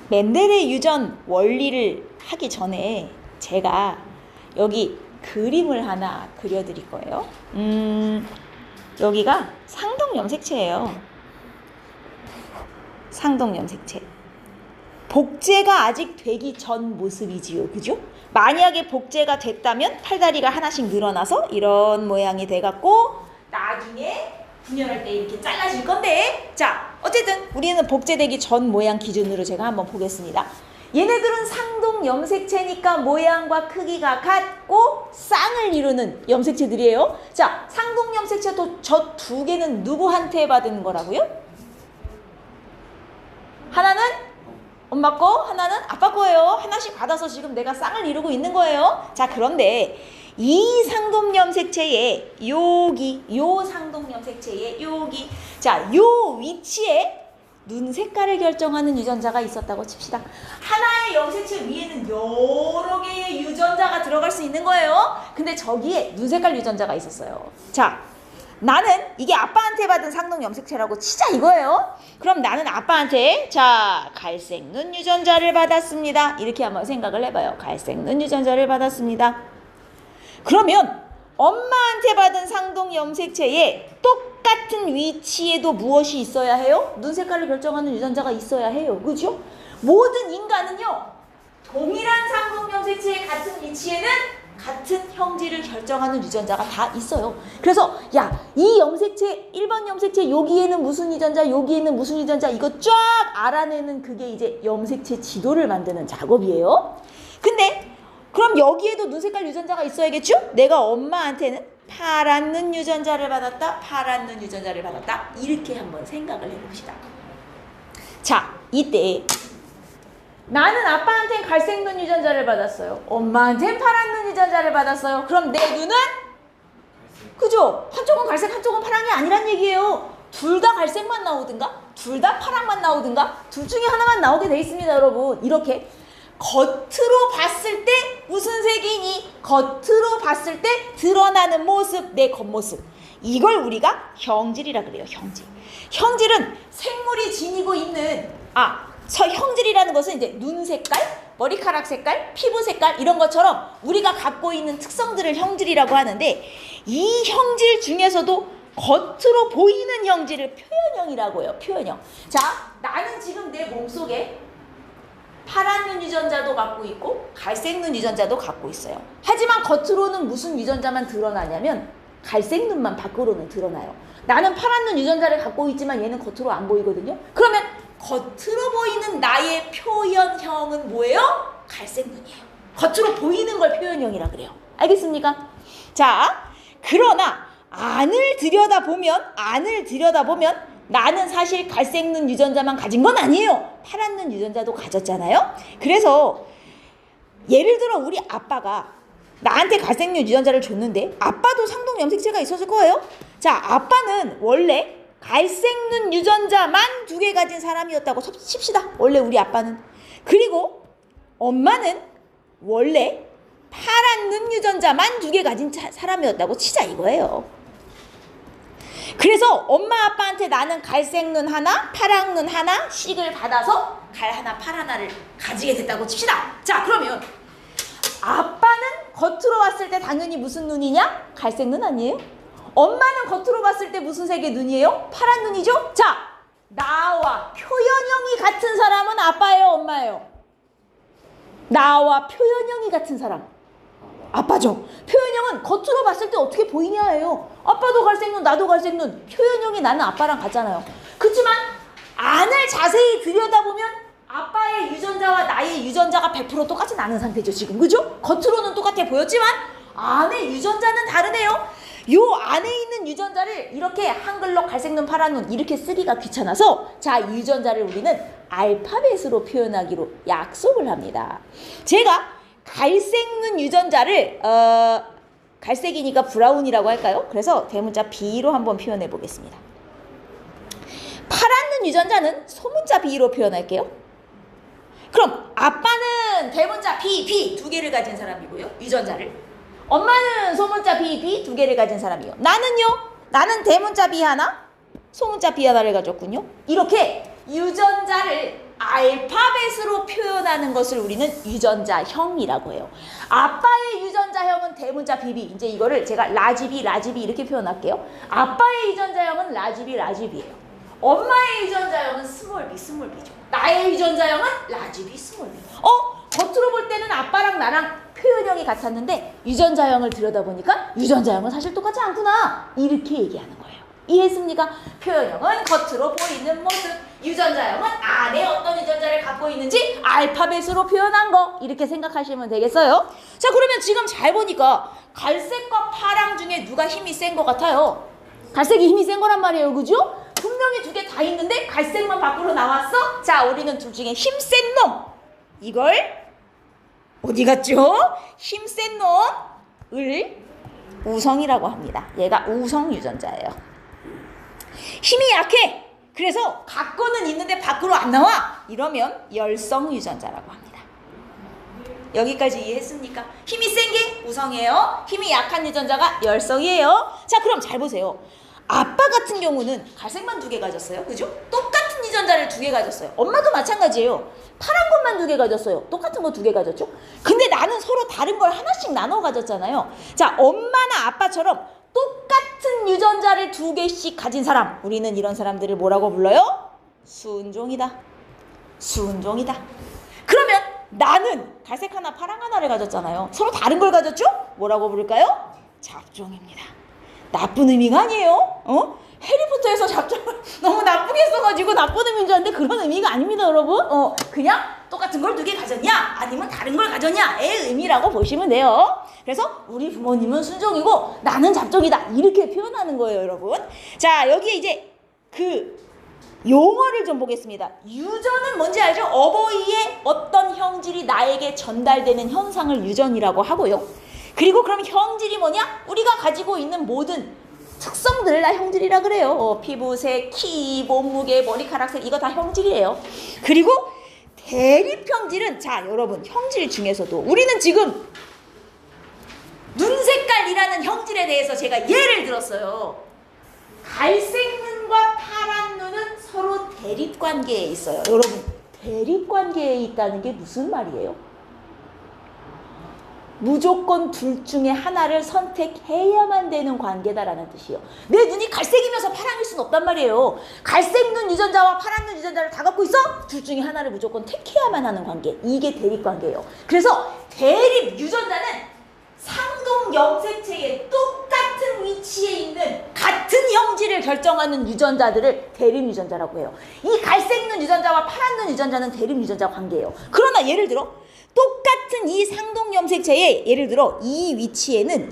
멘델의 유전 원리를 하기 전에 제가 여기 그림을 하나 그려드릴 거예요. 여기가 상동염색체예요. 상동염색체. 복제가 아직 되기 전 모습이지요. 그죠? 만약에 복제가 됐다면 팔다리가 하나씩 늘어나서 이런 모양이 돼갖고 나중에 분열할 때 이렇게 잘라질 건데, 자, 어쨌든 우리는 복제되기 전 모양 기준으로 제가 한번 보겠습니다. 얘네들은 상동 염색체니까 모양과 크기가 같고 쌍을 이루는 염색체들이에요. 자, 상동 염색체도 저 두 개는 누구한테 받은 거라고요? 하나는 엄마 거, 하나는 아빠 거예요. 하나씩 받아서 지금 내가 쌍을 이루고 있는 거예요. 자, 그런데 이 상동 염색체의 요 상동 염색체의 여기, 자, 요 위치에 눈 색깔을 결정하는 유전자가 있었다고 칩시다. 하나의 염색체 위에는 여러 개의 유전자가 들어갈 수 있는 거예요. 근데 저기에 눈 색깔 유전자가 있었어요. 자, 나는 이게 아빠한테 받은 상동 염색체라고 치자 이거예요. 그럼 나는 아빠한테 자, 갈색 눈 유전자를 받았습니다. 이렇게 한번 생각을 해봐요. 갈색 눈 유전자를 받았습니다. 그러면 엄마한테 받은 상동 염색체에 똑같은 위치에도 무엇이 있어야 해요? 눈 색깔을 결정하는 유전자가 있어야 해요. 그죠? 모든 인간은요, 동일한 상동 염색체의 같은 위치에는 같은 형질을 결정하는 유전자가 다 있어요. 그래서 야, 이 염색체 1번 염색체 여기에는 무슨 유전자, 여기에는 무슨 유전자, 이거 쫙 알아내는 그게 이제 염색체 지도를 만드는 작업이에요. 근데 그럼 여기에도 눈 색깔 유전자가 있어야겠죠? 내가 엄마한테는 파란 눈 유전자를 받았다, 파란 눈 유전자를 받았다, 이렇게 한번 생각을 해봅시다. 자, 이때 나는 아빠한테는 갈색 눈 유전자를 받았어요. 엄마한테는 파란 눈 유전자를 받았어요. 그럼 내 눈은? 그죠? 한쪽은 갈색, 한쪽은 파랑이 아니란 얘기예요. 둘 다 갈색만 나오든가, 둘 다 파랑만 나오든가, 둘 중에 하나만 나오게 돼 있습니다, 여러분. 이렇게 겉으로 봤을 때 무슨 색이니? 겉으로 봤을 때 드러나는 모습, 내 겉모습. 이걸 우리가 형질이라 그래요, 형질. 형질은 생물이 지니고 있는, 형질이라는 것은 이제 눈 색깔, 머리카락 색깔, 피부 색깔 이런 것처럼 우리가 갖고 있는 특성들을 형질이라고 하는데, 이 형질 중에서도 겉으로 보이는 형질을 표현형이라고 해요, 표현형. 자, 나는 지금 내 몸속에 파란 눈 유전자도 갖고 있고 갈색 눈 유전자도 갖고 있어요. 하지만 겉으로는 무슨 유전자만 드러나냐면 갈색 눈만 밖으로는 드러나요. 나는 파란 눈 유전자를 갖고 있지만 얘는 겉으로 안 보이거든요. 그러면 겉으로 보이는 나의 표현형은 뭐예요? 갈색 눈이에요. 겉으로 보이는 걸 표현형이라 그래요. 알겠습니까? 자, 그러나 안을 들여다보면 나는 사실 갈색 눈 유전자만 가진 건 아니에요. 파란 눈 유전자도 가졌잖아요. 그래서 예를 들어 우리 아빠가 나한테 갈색 눈 유전자를 줬는데 아빠도 상동 염색체가 있었을 거예요. 자, 아빠는 원래 갈색 눈 유전자만 2개 가진 사람이었다고 칩시다. 원래 우리 아빠는. 그리고 엄마는 원래 파란 눈 유전자만 2개 가진 사람이었다고 치자 이거예요. 그래서 엄마 아빠한테 나는 갈색 눈 하나, 파랑 눈 하나 씩을 받아서 갈 하나, 팔 하나를 가지게 됐다고 칩시다. 자, 그러면 아빠는 겉으로 봤을 때 당연히 무슨 눈이냐? 갈색 눈 아니에요? 엄마는 겉으로 봤을 때 무슨 색의 눈이에요? 파란 눈이죠? 자, 나와 표현형이 같은 사람은 아빠예요, 엄마예요? 나와 표현형이 같은 사람 아빠죠. 표현형은 겉으로 봤을 때 어떻게 보이냐예요. 아빠도 갈색 눈, 나도 갈색 눈. 표현형이 나는 아빠랑 같잖아요. 그렇지만 안을 자세히 들여다보면 아빠의 유전자와 나의 유전자가 100% 똑같진 않은 상태죠, 지금. 그죠? 겉으로는 똑같아 보였지만 안의 유전자는 다르네요. 요 안에 있는 유전자를 이렇게 한글로 갈색 눈, 파란 눈 이렇게 쓰기가 귀찮아서 자, 유전자를 우리는 알파벳으로 표현하기로 약속을 합니다. 제가 갈색 눈 유전자를 갈색이니까 브라운이라고 할까요? 그래서 대문자 B로 한번 표현해 보겠습니다. 파란 눈 유전자는 소문자 B로 표현할게요. 그럼 아빠는 대문자 B 2개를 가진 사람이고요. 유전자를. 엄마는 소문자 B 2개를 가진 사람이요. 나는요? 나는 대문자 B 하나, 소문자 B 하나를 가졌군요. 이렇게 유전자를 알파벳으로 표현하는 것을 우리는 유전자형이라고 해요. 아빠의 유전자형은 대문자 비비. 이제 이거를 제가 라지비 이렇게 표현할게요. 아빠의 유전자형은 라지비예요. 엄마의 유전자형은 스몰비죠. 나의 유전자형은 라지비, 스몰비. 겉으로 볼 때는 아빠랑 나랑 표현형이 같았는데 유전자형을 들여다보니까 유전자형은 사실 똑같지 않구나. 이렇게 얘기하는 거예요. 이해했습니까? 표현형은 겉으로 보이는 모습, 유전자형은 안에 어떤 유전자를 갖고 있는지 알파벳으로 표현한 거, 이렇게 생각하시면 되겠어요. 자, 그러면 지금 잘 보니까 갈색과 파랑 중에 누가 힘이 센 것 같아요? 갈색이 힘이 센 거란 말이에요. 그죠? 분명히 두 개 다 있는데 갈색만 밖으로 나왔어? 자, 우리는 둘 중에 힘센 놈, 이걸 어디 갔죠? 힘센 놈을 우성이라고 합니다. 얘가 우성 유전자예요. 힘이 약해. 그래서 갖고는 있는데 밖으로 안 나와. 이러면 열성 유전자라고 합니다. 여기까지 이해했습니까? 힘이 센 게 우성이에요. 힘이 약한 유전자가 열성이에요. 자, 그럼 잘 보세요. 아빠 같은 경우는 갈색만 2개 가졌어요. 그죠? 똑같은 유전자를 2개 가졌어요. 엄마도 마찬가지예요. 파란 것만 2개 가졌어요. 똑같은 거 2개 가졌죠? 근데 나는 서로 다른 걸 하나씩 나눠 가졌잖아요. 자, 엄마나 아빠처럼 똑같은 유전자를 2개씩 가진 사람, 우리는 이런 사람들을 뭐라고 불러요? 순종이다. 그러면 나는 갈색 하나 파랑 하나를 가졌잖아요. 서로 다른 걸 가졌죠? 뭐라고 부를까요? 잡종입니다. 나쁜 의미가 아니에요. 해리포터에서 잡종을 너무 나쁘게 써가지고 나쁜 의미인 줄 알았는데 그런 의미가 아닙니다, 여러분. 그냥 똑같은 걸 2개 가졌냐 아니면 다른 걸 가졌냐의 의미라고 보시면 돼요. 그래서 우리 부모님은 순종이고 나는 잡종이다, 이렇게 표현하는 거예요, 여러분. 자, 여기에 이제 그 용어를 좀 보겠습니다. 유전은 뭔지 알죠? 어버이의 어떤 형질이 나에게 전달되는 현상을 유전이라고 하고요. 그리고 그럼 형질이 뭐냐? 우리가 가지고 있는 모든 특성들을 다 형질이라 그래요. 피부색, 키, 몸무게, 머리카락색, 이거 다 형질이에요. 그리고 대립형질은, 자, 여러분, 형질 중에서도 우리는 지금 눈 색깔이라는 형질에 대해서 제가 예를 들었어요. 갈색 눈과 파란 눈은 서로 대립관계에 있어요. 여러분, 대립관계에 있다는 게 무슨 말이에요? 무조건 둘 중에 하나를 선택해야만 되는 관계다라는 뜻이에요. 내 눈이 갈색이면서 파랑일 수는 없단 말이에요. 갈색 눈 유전자와 파란 눈 유전자를 다 갖고 있어? 둘 중에 하나를 무조건 택해야만 하는 관계. 이게 대립관계예요. 그래서 대립 유전자는 상동 염색체의 똑같은 위치에 있는 같은 형질을 결정하는 유전자들을 대립 유전자라고 해요. 이 갈색 눈 유전자와 파란 눈 유전자는 대립 유전자 관계예요. 그러나 예를 들어 똑같은 이 상동 염색체의 예를 들어 이 위치에는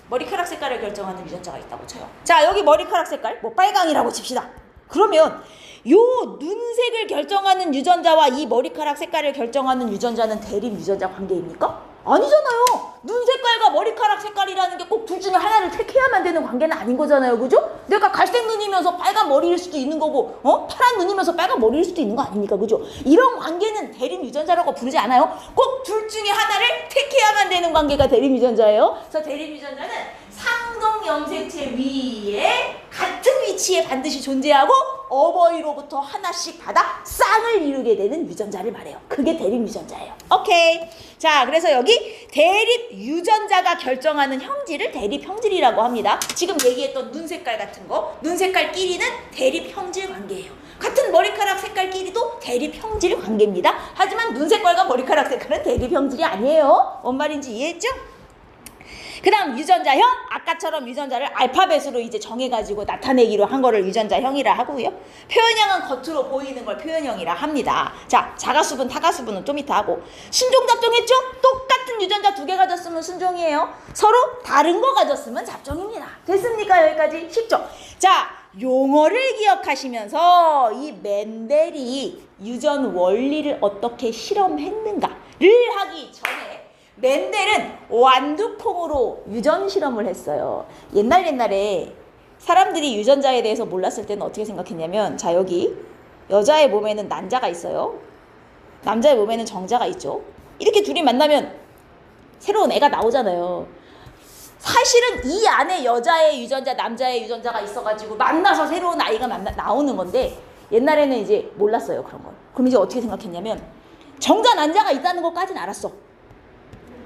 머리카락 색깔을 결정하는 유전자가 있다고 쳐요. 자, 여기 머리카락 색깔 뭐 빨강이라고 칩시다. 그러면 요 눈색을 결정하는 유전자와 이 머리카락 색깔을 결정하는 유전자는 대립 유전자 관계입니까? 아니잖아요. 눈 색깔과 머리카락 색깔이라는 게 꼭 둘 중에 하나를 택해야만 되는 관계는 아닌 거잖아요. 그죠? 내가 갈색 눈이면서 빨간 머리일 수도 있는 거고, 파란 눈이면서 빨간 머리일 수도 있는 거 아닙니까? 그죠? 이런 관계는 대립 유전자라고 부르지 않아요. 꼭 둘 중에 하나를 택해야만 되는 관계가 대립 유전자예요. 그래서 대립 유전자는 상동 염색체 위에 같은 위치에 반드시 존재하고 어버이로부터 하나씩 받아 쌍을 이루게 되는 유전자를 말해요. 그게 대립 유전자예요. 오케이. 자, 그래서 여기 대립 유전자가 결정하는 형질을 대립 형질이라고 합니다. 지금 얘기했던 눈 색깔 같은 거, 눈 색깔끼리는 대립 형질 관계예요. 같은 머리카락 색깔끼리도 대립 형질 관계입니다. 하지만 눈 색깔과 머리카락 색깔은 대립 형질이 아니에요. 뭔 말인지 이해했죠? 그 다음 유전자형, 아까처럼 유전자를 알파벳으로 이제 정해가지고 나타내기로 한 거를 유전자형이라 하고요. 표현형은 겉으로 보이는 걸 표현형이라 합니다. 자, 자가수분, 타가수분은 좀 이따 하고. 순종 잡종했죠? 똑같은 유전자 2개 가졌으면 순종이에요. 서로 다른 거 가졌으면 잡종입니다. 됐습니까? 여기까지 쉽죠? 자, 용어를 기억하시면서 이 멘델이 유전 원리를 어떻게 실험했는가를 하기 전에 멘델은 완두콩으로 유전 실험을 했어요. 옛날에 사람들이 유전자에 대해서 몰랐을 때는 어떻게 생각했냐면, 자, 여기 여자의 몸에는 난자가 있어요. 남자의 몸에는 정자가 있죠. 이렇게 둘이 만나면 새로운 애가 나오잖아요. 사실은 이 안에 여자의 유전자, 남자의 유전자가 있어가지고 만나서 새로운 아이가 나오는 건데, 옛날에는 이제 몰랐어요, 그런 걸. 그럼 이제 어떻게 생각했냐면 정자 난자가 있다는 것까지는 알았어.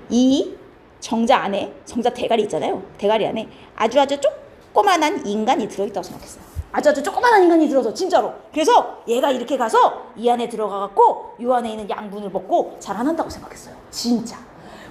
이 정자 안에, 정자 대가리 있잖아요. 대가리 안에 아주 조그만한 인간이 들어있다고 생각했어요. 아주 조그만한 인간이 들어서, 진짜로. 그래서 얘가 이렇게 가서 이 안에 들어가갖고 이 안에 있는 양분을 먹고 자라난다고 생각했어요. 진짜.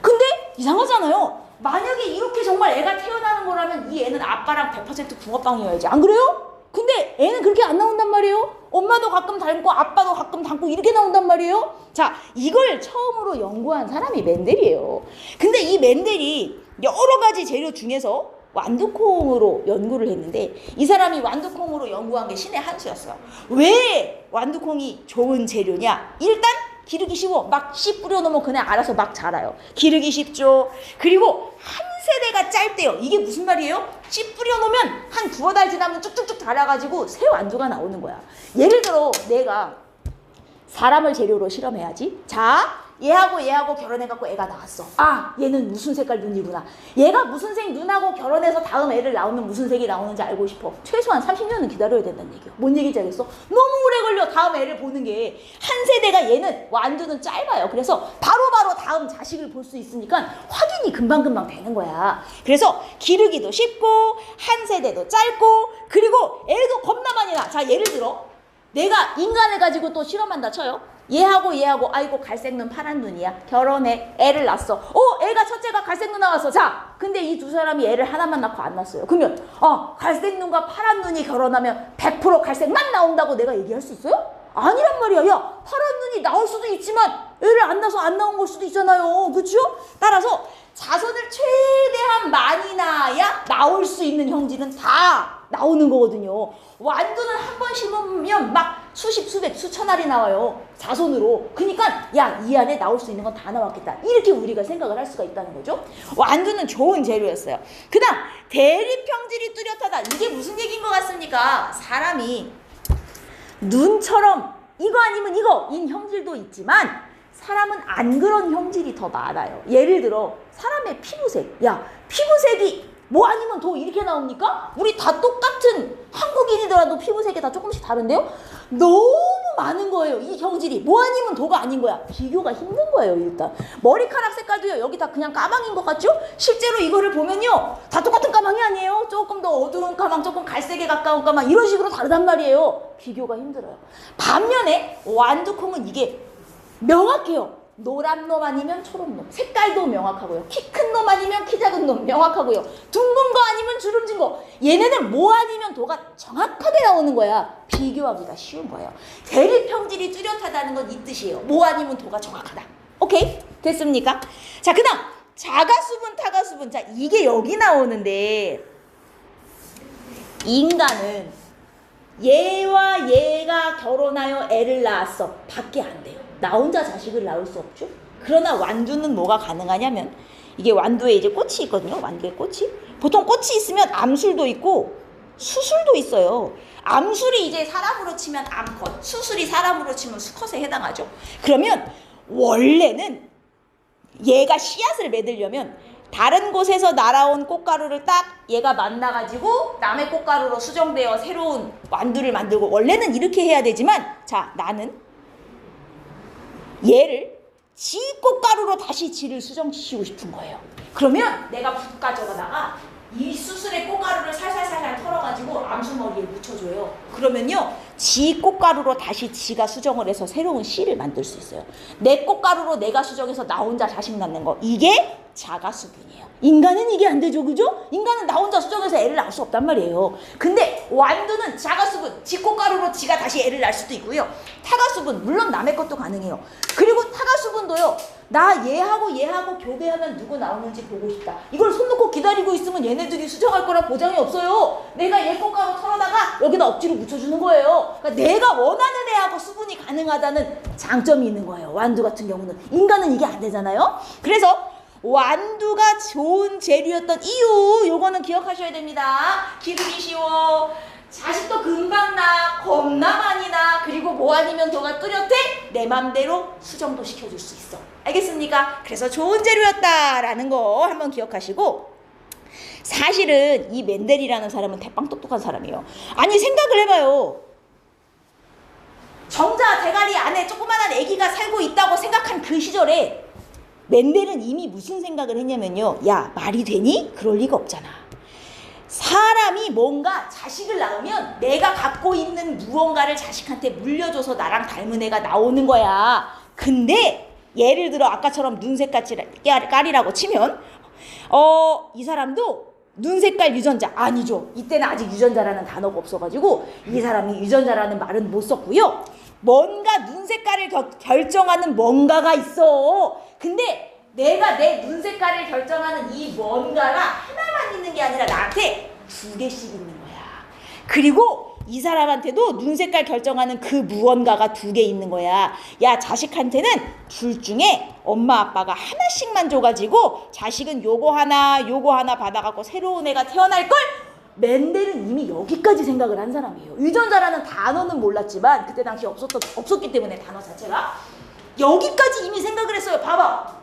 근데 이상하잖아요. 만약에 이렇게 정말 애가 태어나는 거라면 이 애는 아빠랑 100% 붕어빵이어야지. 안 그래요? 근데 애는 그렇게 안 나온단 말이에요. 엄마도 가끔 닮고 아빠도 가끔 닮고 이렇게 나온단 말이에요. 자, 이걸 처음으로 연구한 사람이 멘델이에요. 근데 이 멘델이 여러 가지 재료 중에서 완두콩으로 연구를 했는데 이 사람이 완두콩으로 연구한 게 신의 한 수였어요. 왜 완두콩이 좋은 재료냐? 일단 기르기 쉬워. 막 씨 뿌려놓으면 그냥 알아서 막 자라요. 기르기 쉽죠. 그리고 한 세대가 짧대요. 이게 무슨 말이에요? 씨 뿌려놓으면 한 두어 달 지나면 쭉쭉쭉 자라가지고 새 완두가 나오는 거야. 예를 들어 내가 사람을 재료로 실험해야지. 자, 얘하고 결혼해갖고 애가 나왔어. 아, 얘는 무슨 색깔 눈이구나. 얘가 무슨 색 눈하고 결혼해서 다음 애를 낳으면 무슨 색이 나오는지 알고 싶어. 최소한 30년은 기다려야 된다는 얘기야. 뭔 얘기인지 알겠어? 너무 오래 걸려, 다음 애를 보는 게. 한 세대가 얘는 완두는 짧아요. 그래서 바로바로 다음 자식을 볼 수 있으니까 확인이 금방금방 되는 거야. 그래서 기르기도 쉽고 한 세대도 짧고 그리고 애도 겁나 많이 나. 자, 예를 들어 내가 인간을 가지고 또 실험한다 쳐요. 얘하고 아이고 갈색 눈 파란 눈이야. 결혼해. 애를 낳았어. 애가 첫째가 갈색 눈 나왔어. 자, 근데 이 두 사람이 애를 하나만 낳고 안 낳았어요. 그러면 갈색 눈과 파란 눈이 결혼하면 100% 갈색만 나온다고 내가 얘기할 수 있어요? 아니란 말이야. 야, 파란 눈이 나올 수도 있지만 애를 안 낳아서 안 나온 걸 수도 있잖아요. 그렇죠? 따라서 자손을 최대한 많이 낳아야 나올 수 있는 형질은 다 나오는 거거든요. 완두는 한 번 심으면 막 수십, 수백, 수천 알이 나와요. 자손으로. 그러니까 야, 이 안에 나올 수 있는 건 다 나왔겠다. 이렇게 우리가 생각을 할 수가 있다는 거죠. 완두는 좋은 재료였어요. 그 다음 대립형질이 뚜렷하다. 이게 무슨 얘기인 것 같습니까? 사람이 눈처럼 이거 아니면 이거인 형질도 있지만 사람은 안 그런 형질이 더 많아요. 예를 들어 사람의 피부색. 야, 피부색이 뭐 아니면 더 이렇게 나옵니까? 우리 다 똑같은 한국인이더라도 피부색이 다 조금씩 다른데요? 너무 많은 거예요. 이 형질이. 뭐 아니면 도가 아닌 거야. 비교가 힘든 거예요, 일단. 머리카락 색깔도요. 여기 다 그냥 까망인 것 같죠? 실제로 이거를 보면요. 다 똑같은 까망이 아니에요. 조금 더 어두운 까망, 조금 갈색에 가까운 까망 이런 식으로 다르단 말이에요. 비교가 힘들어요. 반면에 완두콩은 이게 명확해요. 노란 놈 아니면 초록 놈. 색깔도 명확하고요. 키 큰 놈 아니면 키 작은 놈 명확하고요. 둥근 거 아니면 주름진 거. 얘네는 뭐 아니면 도가 정확하게 나오는 거야. 비교하기가 쉬운 거예요. 대립형질이 뚜렷하다는 건 이 뜻이에요. 뭐 아니면 도가 정확하다. 오케이? 됐습니까? 자, 그 다음 자가수분, 타가수분. 자, 이게 여기 나오는데 인간은 얘와 얘가 결혼하여 애를 낳았어. 밖에 안 돼요. 나 혼자 자식을 낳을 수 없죠. 그러나 완두는 뭐가 가능하냐면 이게 완두에 이제 꽃이 있거든요. 완두에 꽃이. 보통 꽃이 있으면 암술도 있고 수술도 있어요. 암술이 이제 사람으로 치면 암컷, 수술이 사람으로 치면 수컷에 해당하죠. 그러면 원래는 얘가 씨앗을 맺으려면 다른 곳에서 날아온 꽃가루를 딱 얘가 만나가지고 남의 꽃가루로 수정되어 새로운 완두를 만들고 원래는 이렇게 해야 되지만 자, 나는 얘를 지 꽃가루로 다시 지를 수정시키고 싶은 거예요. 그러면 내가 붓 가져다가 이 수술의 꽃가루를 살살살살 털어가지고 암수머리에 묻혀줘요. 그러면요 지 꽃가루로 다시 지가 수정을 해서 새로운 씨를 만들 수 있어요. 내 꽃가루로 내가 수정해서 나 혼자 자식 낳는 거, 이게 자가수분이에요. 인간은 이게 안 되죠, 그죠? 인간은 나 혼자 수정해서 애를 낳을 수 없단 말이에요. 근데 완두는 자가수분, 지 꽃가루로 지가 다시 애를 낳을 수도 있고요. 타가수분, 물론 남의 것도 가능해요. 그리고 타가수분도요, 나 얘하고 교배하면 누구 나오는지 보고 싶다. 이걸 손 놓고 기다리고 있으면 얘네들이 수정할 거란 보장이 없어요. 내가 얘 꽃가루 털어다가 여기다 억지로 묻혀주는 거예요. 그러니까 내가 원하는 애하고 수분이 가능하다는 장점이 있는 거예요. 완두 같은 경우는. 인간은 이게 안 되잖아요. 그래서 완두가 좋은 재료였던 이유, 요거는 기억하셔야 됩니다. 기르기 쉬워, 자식도 금방 나, 겁나 많이 나, 그리고 뭐 아니면 도가 뚜렷해, 내 맘대로 수정도 시켜줄 수 있어. 알겠습니까? 그래서 좋은 재료였다라는 거 한번 기억하시고, 사실은 이 멘델이라는 사람은 대빵 똑똑한 사람이에요. 아니 생각을 해봐요. 정자 대가리 안에 조그만한 아기가 살고 있다고 생각한 그 시절에 멘델은 이미 무슨 생각을 했냐면요. 야, 말이 되니? 그럴 리가 없잖아. 사람이 뭔가 자식을 낳으면 내가 갖고 있는 무언가를 자식한테 물려줘서 나랑 닮은 애가 나오는 거야. 근데 예를 들어 아까처럼 눈색깔이라고 치면 이 사람도 눈색깔 유전자 아니죠. 이때는 아직 유전자라는 단어가 없어가지고 이 사람이 유전자라는 말은 못 썼고요. 뭔가 눈색깔을 결정하는 뭔가가 있어. 근데 내가 내 눈색깔을 결정하는 이 뭔가가 하나만 있는 게 아니라 나한테 2개씩 있는 거야. 그리고 이 사람한테도 눈색깔 결정하는 그 무언가가 2개 있는 거야. 야, 자식한테는 둘 중에 엄마 아빠가 하나씩만 줘가지고 자식은 요거 하나 받아갖고 새로운 애가 태어날걸? 멘델은 이미 여기까지 생각을 한 사람이에요. 유전자라는 단어는 몰랐지만 그때 당시 없었기 때문에 단어 자체가 여기까지 이미 생각을 했어요. 봐봐.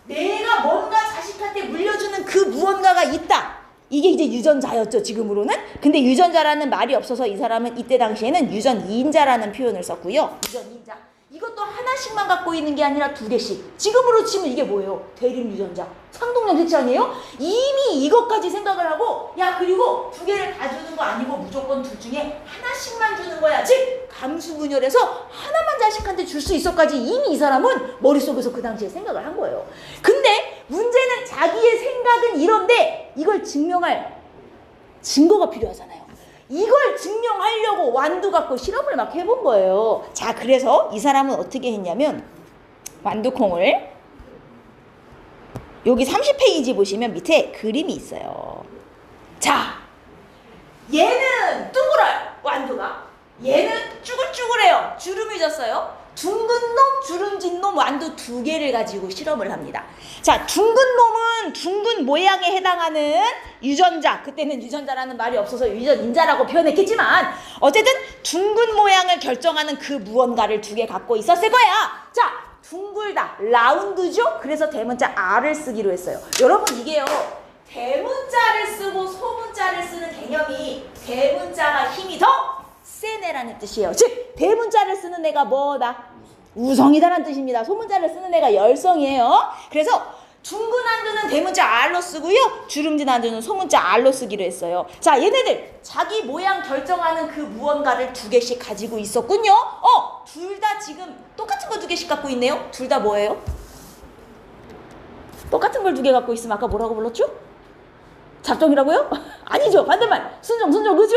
내가 뭔가 자식한테 물려주는 그 무언가가 있다. 이게 이제 유전자였죠, 지금으로는. 근데 유전자라는 말이 없어서 이 사람은 이때 당시에는 유전인자라는 표현을 썼고요. 유전인자. 이것도 하나씩만 갖고 있는 게 아니라 2개씩. 지금으로 치면 이게 뭐예요? 대립 유전자. 상동염 색채 아니에요? 이미 이것까지 생각을 하고, 야, 그리고 2개를 다 주는 거 아니고 무조건 둘 중에 하나씩만 주는 거야. 즉, 감수분열해서 하나만 자식한테 줄 수 있어까지 이미 이 사람은 머릿속에서 그 당시에 생각을 한 거예요. 근데 문제는 자기의 생각은 이런데 이걸 증명할 증거가 필요하잖아요. 이걸 증명하려고 완두 갖고 실험을 막 해본 거예요. 자, 그래서 이 사람은 어떻게 했냐면 완두콩을 여기 30페이지 보시면 밑에 그림이 있어요. 자, 얘는 둥그러요, 완두가. 얘는 쭈글쭈글해요. 주름이 졌어요. 둥근 놈, 주름진 놈 완두 2개를 가지고 실험을 합니다. 자, 둥근 놈은 둥근 모양에 해당하는 유전자, 그때는 유전자라는 말이 없어서 유전인자라고 표현했겠지만 어쨌든 둥근 모양을 결정하는 그 무언가를 2개 갖고 있었을 거야. 자, 둥글다, 라운드죠? 그래서 대문자 R을 쓰기로 했어요. 여러분, 이게요, 대문자를 쓰고 소문자를 쓰는 개념이 대문자가 힘이 더 센 애라는 뜻이에요. 즉, 대문자를 쓰는 애가 뭐다? 우성이다라는 뜻입니다. 소문자를 쓰는 애가 열성이에요. 그래서 둥근 안두는 대문자 R로 쓰고요. 주름진 안두는 소문자 R로 쓰기로 했어요. 자, 얘네들 자기 모양 결정하는 그 무언가를 2개씩 가지고 있었군요. 둘 다 지금 똑같은 거 2개씩 갖고 있네요. 둘 다 뭐예요? 똑같은 걸 2개 갖고 있으면 아까 뭐라고 불렀죠? 잡종이라고요? 아니죠. 반대말. 순종, 그죠?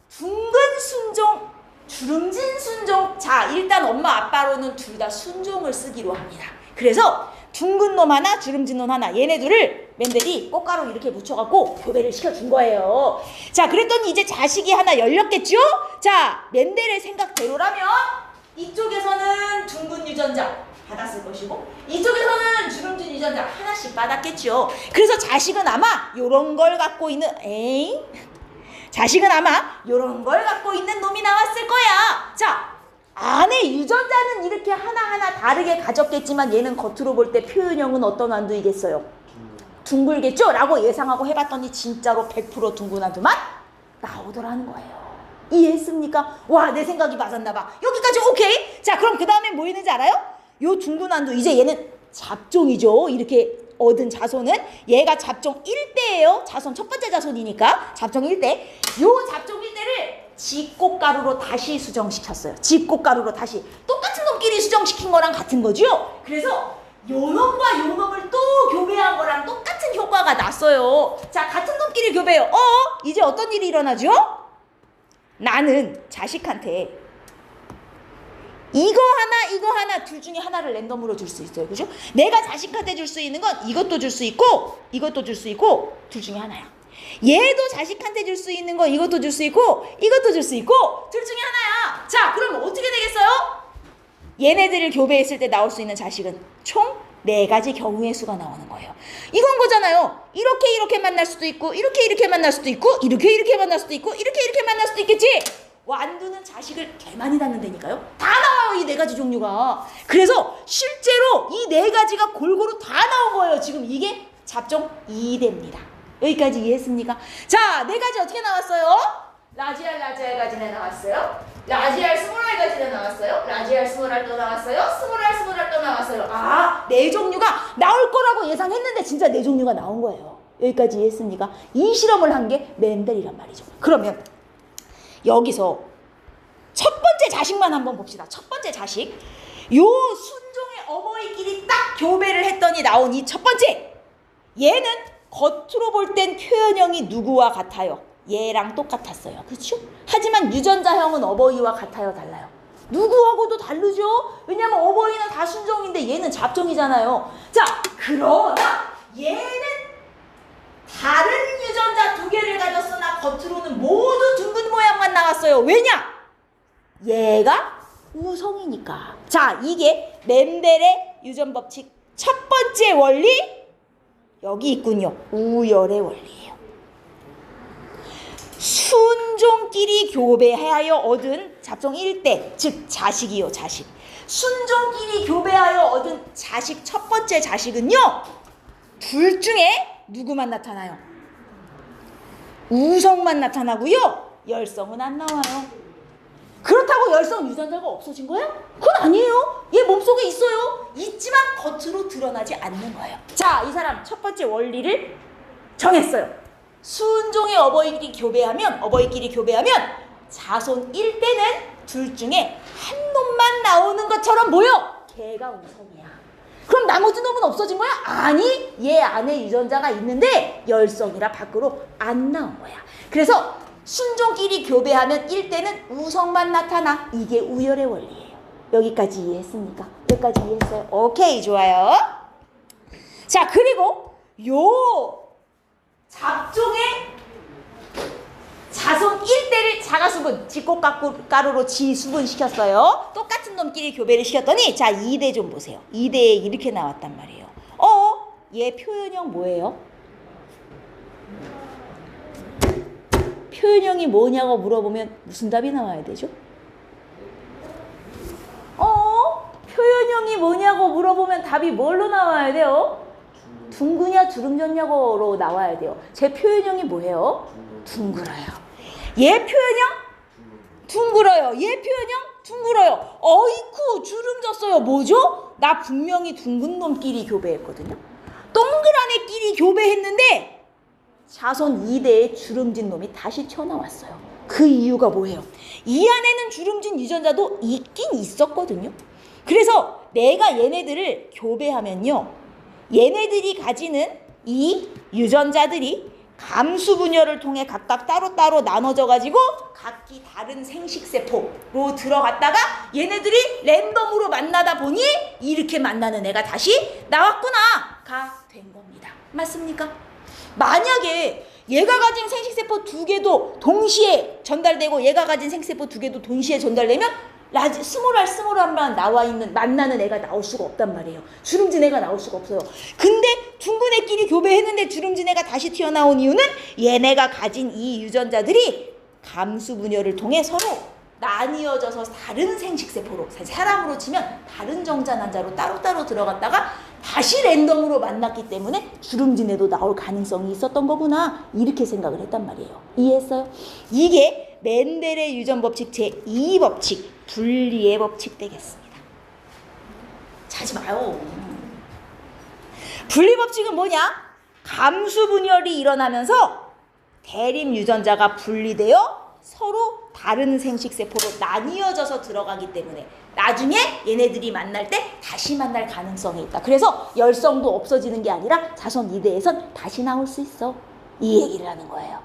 둥근 순종, 주름진 순종. 자, 일단 엄마 아빠로는 둘 다 순종을 쓰기로 합니다. 그래서 둥근 놈 하나, 주름진 놈 하나, 얘네 둘을 멘델이 꽃가루 이렇게 묻혀갖고 교배를 시켜준 거예요. 자, 그랬더니 이제 자식이 하나 열렸겠죠? 자, 멘델의 생각대로라면 이쪽에서는 둥근 유전자 받았을 것이고 이쪽에서는 주름진 유전자 하나씩 받았겠죠. 그래서 자식은 아마 요런 걸 갖고 있는 자식은 아마 요런 걸 갖고 있는 놈이 나왔을 거야. 자, 안에 유전자는 이렇게 하나하나 다르게 가졌겠지만 얘는 겉으로 볼 때 표현형은 어떤 완두이겠어요? 둥글겠죠? 라고 예상하고 해봤더니 진짜로 100% 둥근 완두만 나오더라는 거예요. 이해했습니까? 와, 내 생각이 맞았나 봐. 여기까지 오케이? 자, 그럼 그 다음에 뭐 있는지 알아요? 요 둥근 완두, 이제 얘는 잡종이죠. 이렇게 얻은 자손은 얘가 잡종 1대예요. 자손 첫 번째 자손이니까 잡종 1대. 요 잡종 1대를 집꽃가루로 다시 수정시켰어요. 집꽃가루로 다시. 똑같은 놈끼리 수정시킨 거랑 같은 거죠. 그래서 요 놈과 요 놈을 또 교배한 거랑 똑같은 효과가 났어요. 자, 같은 놈끼리 교배해요. 이제 어떤 일이 일어나죠? 나는 자식한테 이거 하나 둘 중에 하나를 랜덤으로 줄 수 있어요. 그죠? 내가 자식한테 줄 수 있는 건 이것도 줄 수 있고 이것도 줄 수 있고 둘 중에 하나야. 얘도 자식한테 줄 수 있는 거 이것도 줄 수 있고 이것도 줄 수 있고 둘 중에 하나야. 자, 그럼 어떻게 되겠어요? 얘네들을 교배했을 때 나올 수 있는 자식은 총 4가지 경우의 수가 나오는 거예요. 이건 거잖아요. 이렇게 만날 수도 있고 이렇게 만날 수도 있고 이렇게 만날 수도 있고 이렇게 만날 수도 있겠지. 완두는 자식을 개 많이 낳는다니까요. 다 나와요, 이 4가지 종류가. 그래서 실제로 이 4가지가 골고루 다 나온 거예요. 지금 이게 잡종 2대입니다. 여기까지 이해했습니까? 자, 4가지 어떻게 나왔어요? 라지알 가지네 나왔어요. 라지 R 스몰 R까지 다 나왔어요? 라지 R 스몰 R 또 나왔어요? 스몰 R 스몰 R 또 나왔어요? 아, 네 종류가 나올 거라고 예상했는데 진짜 네 종류가 나온 거예요. 여기까지 이해했습니까? 이 실험을 한 게 멘델이란 말이죠. 그러면 여기서 첫 번째 자식만 한번 봅시다. 첫 번째 자식. 요 순종의 어머니끼리 딱 교배를 했더니 나온 이 첫 번째. 얘는 겉으로 볼 땐 표현형이 누구와 같아요? 얘랑 똑같았어요. 그렇죠? 하지만 유전자형은 어버이와 같아요, 달라요? 누구하고도 다르죠? 왜냐면 어버이는 다 순종인데 얘는 잡종이잖아요. 자, 그러나 얘는 다른 유전자 두 개를 가졌으나 겉으로는 모두 둥근 모양만 나왔어요. 왜냐? 얘가 우성이니까. 자, 이게 멘델의 유전 법칙 첫 번째 원리, 여기 있군요. 우열의 원리예요. 순종끼리 교배하여 얻은 잡종 1대, 즉 자식이요, 자식. 순종끼리 교배하여 얻은 자식 첫 번째 자식은요, 둘 중에 누구만 나타나요? 우성만 나타나고요, 열성은 안 나와요. 그렇다고 열성 유전자가 없어진 거예요? 그건 아니에요. 얘 몸속에 있어요. 있지만 겉으로 드러나지 않는 거예요. 자, 이 사람 첫 번째 원리를 정했어요. 순종의 어버이끼리 교배하면 자손 1대는 둘 중에 한 놈만 나오는 것처럼 보여. 걔가 우성이야. 그럼 나머지 놈은 없어진 거야? 아니, 얘 안에 유전자가 있는데 열성이라 밖으로 안 나온 거야. 그래서 순종끼리 교배하면 1대는 우성만 나타나. 이게 우열의 원리예요. 여기까지 이해했습니까? 여기까지 이해했어요? 오케이, 좋아요. 자, 그리고 요 잡종의 자손 1대를 자가수분, 직곡가루로 지수분시켰어요. 똑같은 놈끼리 교배를 시켰더니, 자, 2대 좀 보세요. 2대에 이렇게 나왔단 말이에요. 얘 표현형 뭐예요? 표현형이 뭐냐고 물어보면 무슨 답이 나와야 되죠? 표현형이 뭐냐고 물어보면 답이 뭘로 나와야 돼요? 둥그냐 주름졌냐고로 나와야 돼요. 제 표현형이 뭐예요? 둥글어요. 얘 표현형? 둥글어요. 얘 표현형? 둥글어요. 어이쿠, 주름졌어요. 뭐죠? 나 분명히 둥근 놈끼리 교배했거든요. 동그란 애끼리 교배했는데 자손 2대에 주름진 놈이 다시 튀어나왔어요. 그 이유가 뭐예요? 이 안에는 주름진 유전자도 있긴 있었거든요. 그래서 내가 얘네들을 교배하면요, 얘네들이 가지는 이 유전자들이 감수 분열을 통해 각각 따로따로 나눠져 가지고 각기 다른 생식세포로 들어갔다가 얘네들이 랜덤으로 만나다 보니 이렇게 만나는 애가 다시 나왔구나가 된 겁니다. 맞습니까? 만약에 얘가 가진 생식세포 두 개도 동시에 전달되고 얘가 가진 생식세포 두 개도 동시에 전달되면 스몰 R만 나와 있는 만나는 애가 나올 수가 없단 말이에요. 주름진 애가 나올 수가 없어요. 근데 둥근 애끼리 교배했는데 주름진 애가 다시 튀어나온 이유는 얘네가 가진 이 유전자들이 감수 분열을 통해 서로 나뉘어져서 다른 생식세포로, 사람으로 치면 다른 정자 난자로 따로따로 들어갔다가 다시 랜덤으로 만났기 때문에 주름진 애도 나올 가능성이 있었던 거구나, 이렇게 생각을 했단 말이에요. 이해했어요? 이게 멘델의 유전 법칙 제2법칙 분리의 법칙 되겠습니다. 자지 마요. 분리 법칙은 뭐냐? 감수 분열이 일어나면서 대립 유전자가 분리되어 서로 다른 생식세포로 나뉘어져서 들어가기 때문에 나중에 얘네들이 만날 때 다시 만날 가능성이 있다. 그래서 열성도 없어지는 게 아니라 자손 2대에선 다시 나올 수 있어. 이 얘기를 하는 거예요.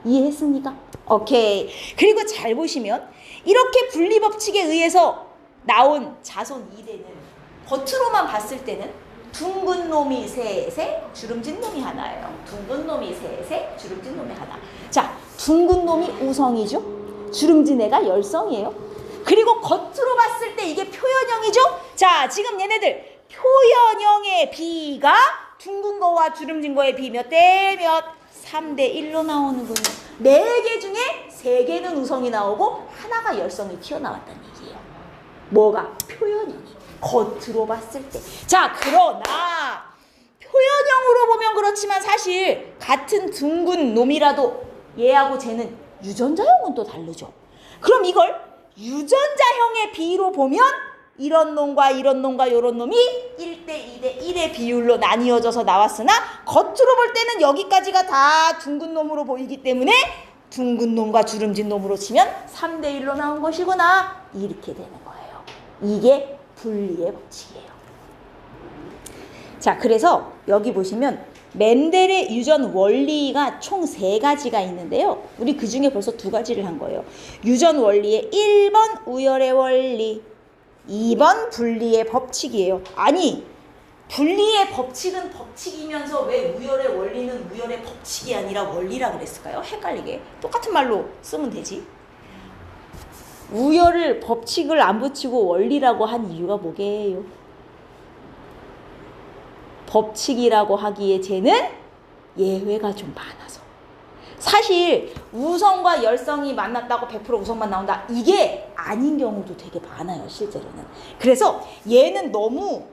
이해했습니까? 오케이. 그리고 잘 보시면 이렇게 분리법칙에 의해서 나온 자손 2대는 겉으로만 봤을 때는 둥근 놈이 셋에 주름진 놈이 하나예요. 둥근 놈이 셋에 주름진 놈이 하나. 자, 둥근 놈이 우성이죠. 주름진 애가 열성이에요. 그리고 겉으로 봤을 때 이게 표현형이죠. 자, 지금 얘네들 표현형의 비가 둥근 거와 주름진 거의 비 몇 대 몇? 3대 1로 나오는군요. 4개 중에 3개는 우성이 나오고 하나가 열성이 튀어나왔다는 얘기예요. 뭐가? 표현형이. 겉으로 봤을 때. 자, 그러나 표현형으로 보면 그렇지만 사실 같은 둥근 놈이라도 얘하고 쟤는 유전자형은 또 다르죠. 그럼 이걸 유전자형의 비로 보면 이런 놈과 이런 놈과 이런 놈이 1대 2대 1의 비율로 나뉘어져서 나왔으나 겉으로 볼 때는 여기까지가 다 둥근 놈으로 보이기 때문에 둥근 놈과 주름진 놈으로 치면 3대 1로 나온 것이구나. 이렇게 되는 거예요. 이게 분리의 법칙이에요. 자, 그래서 여기 보시면 멘델의 유전 원리가 총 3가지가 있는데요. 우리 그 중에 벌써 2가지를 한 거예요. 유전 원리의 1번 우열의 원리, 2번 분리의 법칙이에요. 아니, 분리의 법칙은 법칙이면서 왜 우열의 원리는 우열의 법칙이 아니라 원리라 그랬을까요? 헷갈리게. 똑같은 말로 쓰면 되지. 우열을 법칙을 안 붙이고 원리라고 한 이유가 뭐게요? 법칙이라고 하기에 쟤는 예외가 좀 많아서. 사실 우성과 열성이 만났다고 100% 우성만 나온다. 이게 아닌 경우도 되게 많아요, 실제로는. 그래서 얘는 너무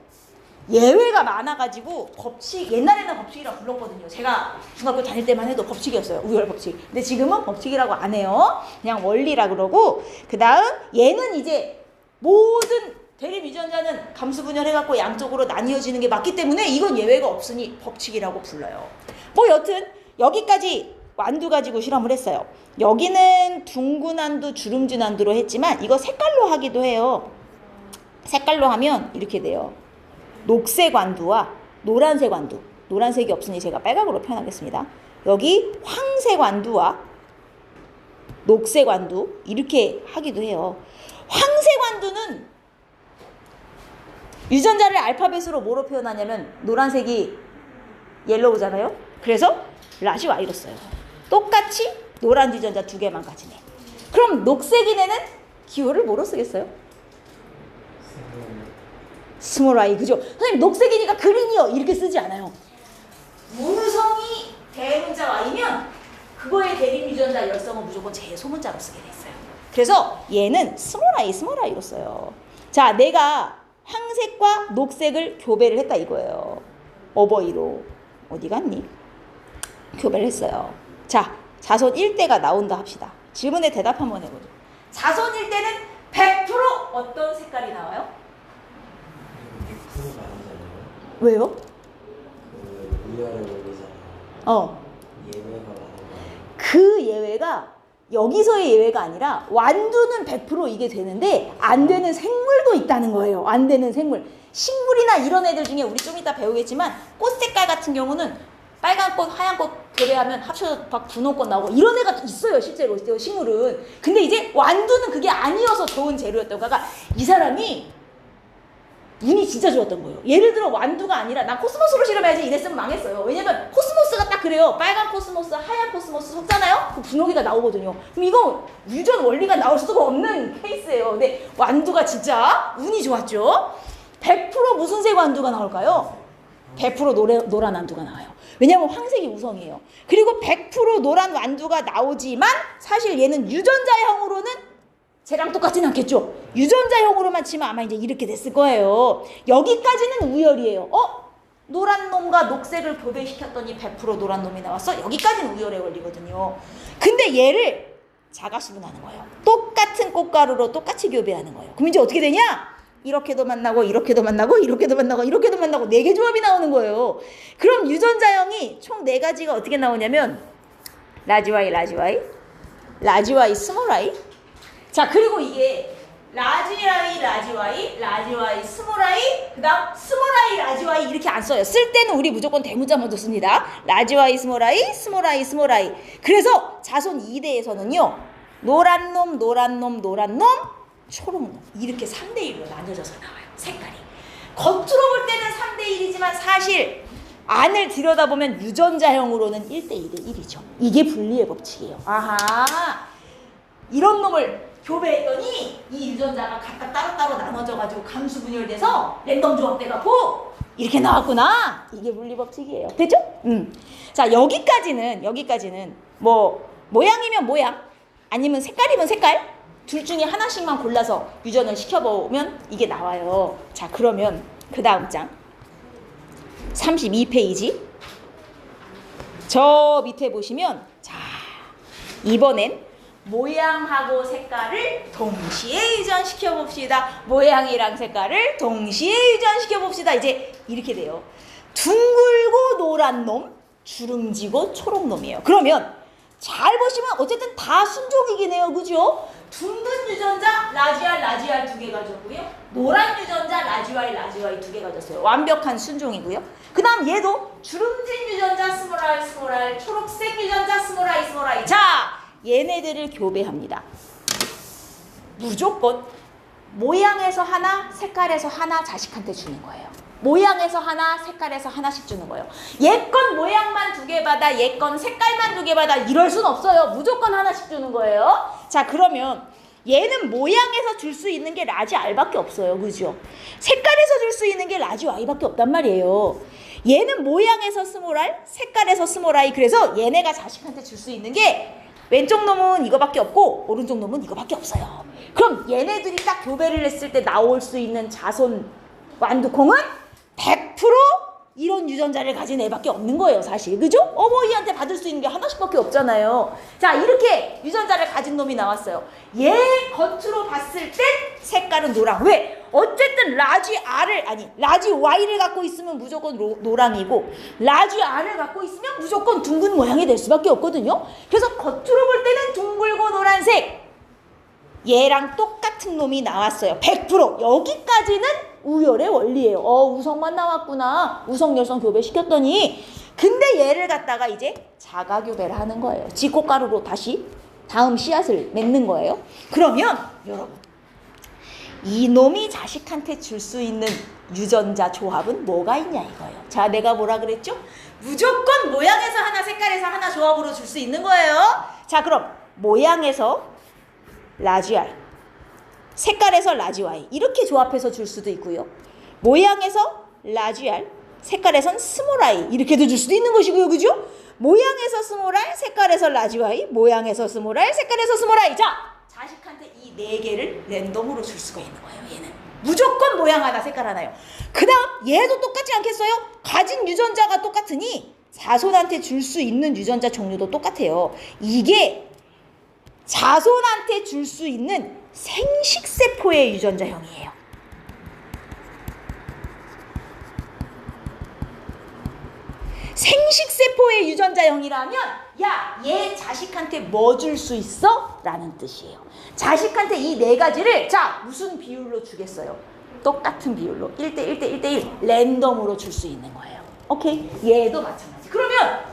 예외가 많아가지고 법칙, 옛날에는 법칙이라고 불렀거든요. 제가 중학교 다닐 때만 해도 법칙이었어요. 우열 법칙. 근데 지금은 법칙이라고 안 해요. 그냥 원리라 그러고, 그 다음 얘는 이제 모든 대립 유전자는 감수분열 해갖고 양쪽으로 나뉘어지는 게 맞기 때문에 이건 예외가 없으니 법칙이라고 불러요. 뭐 여튼 여기까지 완두 가지고 실험을 했어요. 여기는 둥근 완두, 주름진 완두로 했지만 이거 색깔로 하기도 해요. 색깔로 하면 이렇게 돼요. 녹색 완두와 노란색 완두. 노란색이 없으니 제가 빨강으로 표현하겠습니다. 여기 황색 완두와 녹색 완두 이렇게 하기도 해요. 황색 완두는 유전자를 알파벳으로 뭐로 표현하냐면 노란색이 옐로우잖아요. 그래서 라시 Y로 써요. 똑같이 노란 유전자 2개만 가지네. 그럼 녹색인 애는 기호를 뭐로 쓰겠어요? 스몰 I, 그죠? 선생님 녹색이니까 그린이요 이렇게 쓰지 않아요. 무성이 대문자 Y면 그거의 대립 유전자 열성은 무조건 제 소문자로 쓰게 돼 있어요. 그래서 얘는 스몰 I로 써요. 자, 내가 황색과 녹색을 교배를 했다 이거예요. 어버이로. 어디 갔니? 교배를 했어요. 자, 자손 1대가 나온다 합시다. 질문에 대답 한번 해보죠. 자손 1대는 100% 어떤 색깔이 나와요? 100%가 아니잖아요. 왜요? 그 우열의 원리잖아요. 예외가 많은 거예요. 그 예외가 여기서의 예외가 아니라 완두는 100% 이게 되는데 안 되는 생물도 있다는 거예요. 안 되는 생물. 식물이나 이런 애들 중에 우리 좀 이따 배우겠지만 꽃 색깔 같은 경우는 빨간 꽃, 하얀 꽃 교배하면 합쳐서 막 분홍꽃 나오고 이런 애가 있어요. 실제로 식물은. 근데 이제 완두는 그게 아니어서 좋은 재료였던 거가 이 사람이 운이 진짜 좋았던 거예요. 예를 들어 완두가 아니라 난 코스모스로 실험해야지 이랬으면 망했어요. 왜냐면 코스모스가 딱 그래요. 빨간 코스모스, 하얀 코스모스 섞잖아요? 그 분홍이가 나오거든요. 그럼 이건 유전 원리가 나올 수가 없는 케이스예요. 근데 완두가 진짜 운이 좋았죠. 100% 무슨 색 완두가 나올까요? 100% 노란 완두가 나와요. 왜냐면 황색이 우성이에요. 그리고 100% 노란 완두가 나오지만 사실 얘는 유전자형으로는 쟤랑 똑같진 않겠죠. 유전자형으로만 치면 아마 이제 이렇게 됐을 거예요. 여기까지는 우열이에요. 노란 놈과 녹색을 교배시켰더니 100% 노란 놈이 나왔어? 여기까지는 우열의 원리거든요. 근데 얘를 자가수분하는 거예요. 똑같은 꽃가루로 똑같이 교배하는 거예요. 그럼 이제 어떻게 되냐? 이렇게도 만나고 이렇게도 만나고 이렇게도 만나고 이렇게도 만나고 4개 조합이 나오는 거예요. 그럼 유전자형이 총 4가지가 어떻게 나오냐면 라지 Y, 라지 Y, 라지 Y, 스몰 I. 자, 그리고 이게 라지 Y, 라지 Y, 라지 Y, 스몰 I, 그 다음 스몰 I, 라지 Y 이렇게 안 써요. 쓸 때는 우리 무조건 대문자 먼저 씁니다. 라지 Y, 스몰 I, 스몰 I, 스몰 I. 그래서 자손 2대에서는요. 노란 놈, 노란 놈, 노란 놈, 초록 놈. 이렇게 3대1로 나뉘어져서 나와요. 색깔이. 겉으로 볼 때는 3대1이지만 사실 안을 들여다보면 유전자형으로는 1대1의 1이죠. 이게 분리의 법칙이에요. 아하. 이런 놈을 교배했더니 이 유전자가 각각 따로따로 나눠져가지고 감수분열돼서 랜덤 조합돼갖고 이렇게 나왔구나. 이게 분리법칙이에요. 됐죠? 자, 여기까지는 뭐 모양이면 모양 아니면 색깔이면 색깔 둘 중에 하나씩만 골라서 유전을 시켜보면 이게 나와요. 자, 그러면 그 다음 장 32페이지 저 밑에 보시면 자, 이번엔 모양하고 색깔을 동시에 유전시켜 봅시다. 모양이랑 색깔을 동시에 유전시켜 봅시다. 이제 이렇게 돼요. 둥글고 노란 놈, 주름지고 초록 놈이에요. 그러면 잘 보시면 어쨌든 다 순종이긴 해요. 그죠? 둥근 유전자 라지 R 두 개 가졌고요. 노란 유전자 라지 Y 두 개 가졌어요. 완벽한 순종이고요. 그 다음 얘도 주름진 유전자 스몰 R, 초록색 유전자 스몰 I. 자, 얘네들을 교배합니다. 무조건 모양에서 하나, 색깔에서 하나 자식한테 주는 거예요. 모양에서 하나, 색깔에서 하나씩 주는 거예요. 얘 건 모양만 두 개 받아, 얘 건 색깔만 두 개 받아, 이럴 순 없어요. 무조건 하나씩 주는 거예요. 자, 그러면 얘는 모양에서 줄 수 있는 게 라지 R밖에 없어요. 그죠? 색깔에서 줄 수 있는 게 라지 Y밖에 없단 말이에요. 얘는 모양에서 스몰 R, 색깔에서 스몰 I. 그래서 얘네가 자식한테 줄 수 있는 게 왼쪽 놈은 이거밖에 없고 오른쪽 놈은 이거밖에 없어요. 그럼 얘네들이 딱 교배를 했을 때 나올 수 있는 자손 완두콩은 100% 이런 유전자를 가진 애밖에 없는 거예요. 사실. 그죠? 어머니한테 받을 수 있는 게 하나씩밖에 없잖아요. 자, 이렇게 유전자를 가진 놈이 나왔어요. 얘 겉으로 봤을 땐 색깔은 노랑. 왜? 어쨌든 라지 Y를 갖고 있으면 무조건 노랑이고 라지 R을 갖고 있으면 무조건 둥근 모양이 될 수밖에 없거든요. 그래서 겉으로 볼 때는 둥글고 노란색. 얘랑 똑같은 놈이 나왔어요. 100%. 여기까지는 우열의 원리예요. 우성만 나왔구나. 우성 열성 교배시켰더니. 근데 얘를 갖다가 이제 자가 교배를 하는 거예요. 지꽃가루로 다시 다음 씨앗을 맺는 거예요. 그러면 여러분, 이놈이 자식한테 줄 수 있는 유전자 조합은 뭐가 있냐 이거예요. 자, 내가 뭐라 그랬죠? 무조건 모양에서 하나, 색깔에서 하나 조합으로 줄 수 있는 거예요. 자, 그럼 모양에서 라지 R, 색깔에서 라지 Y 이렇게 조합해서 줄 수도 있고요. 모양에서 라지 R, 색깔에선 스몰 I 이렇게도 줄 수도 있는 것이고요. 그죠? 모양에서 스몰 R, 색깔에서 라지 Y, 모양에서 스몰 R, 색깔에서 스몰 I. 자, 자식한테 이 네 개를 랜덤으로 줄 수가 있는 거예요. 얘는 무조건 모양 하나, 색깔 하나요. 그 다음 얘도 똑같지 않겠어요? 가진 유전자가 똑같으니 자손한테 줄 수 있는 유전자 종류도 똑같아요. 이게 자손한테 줄 수 있는 생식세포의 유전자형이에요. 생식세포의 유전자형이라면 야, 얘 자식한테 뭐 줄 수 있어? 라는 뜻이에요. 자식한테 이 네 가지를 자, 무슨 비율로 주겠어요? 똑같은 비율로 1대1대1대1 랜덤으로 줄 수 있는 거예요. 오케이? 얘도 마찬가지. 그러면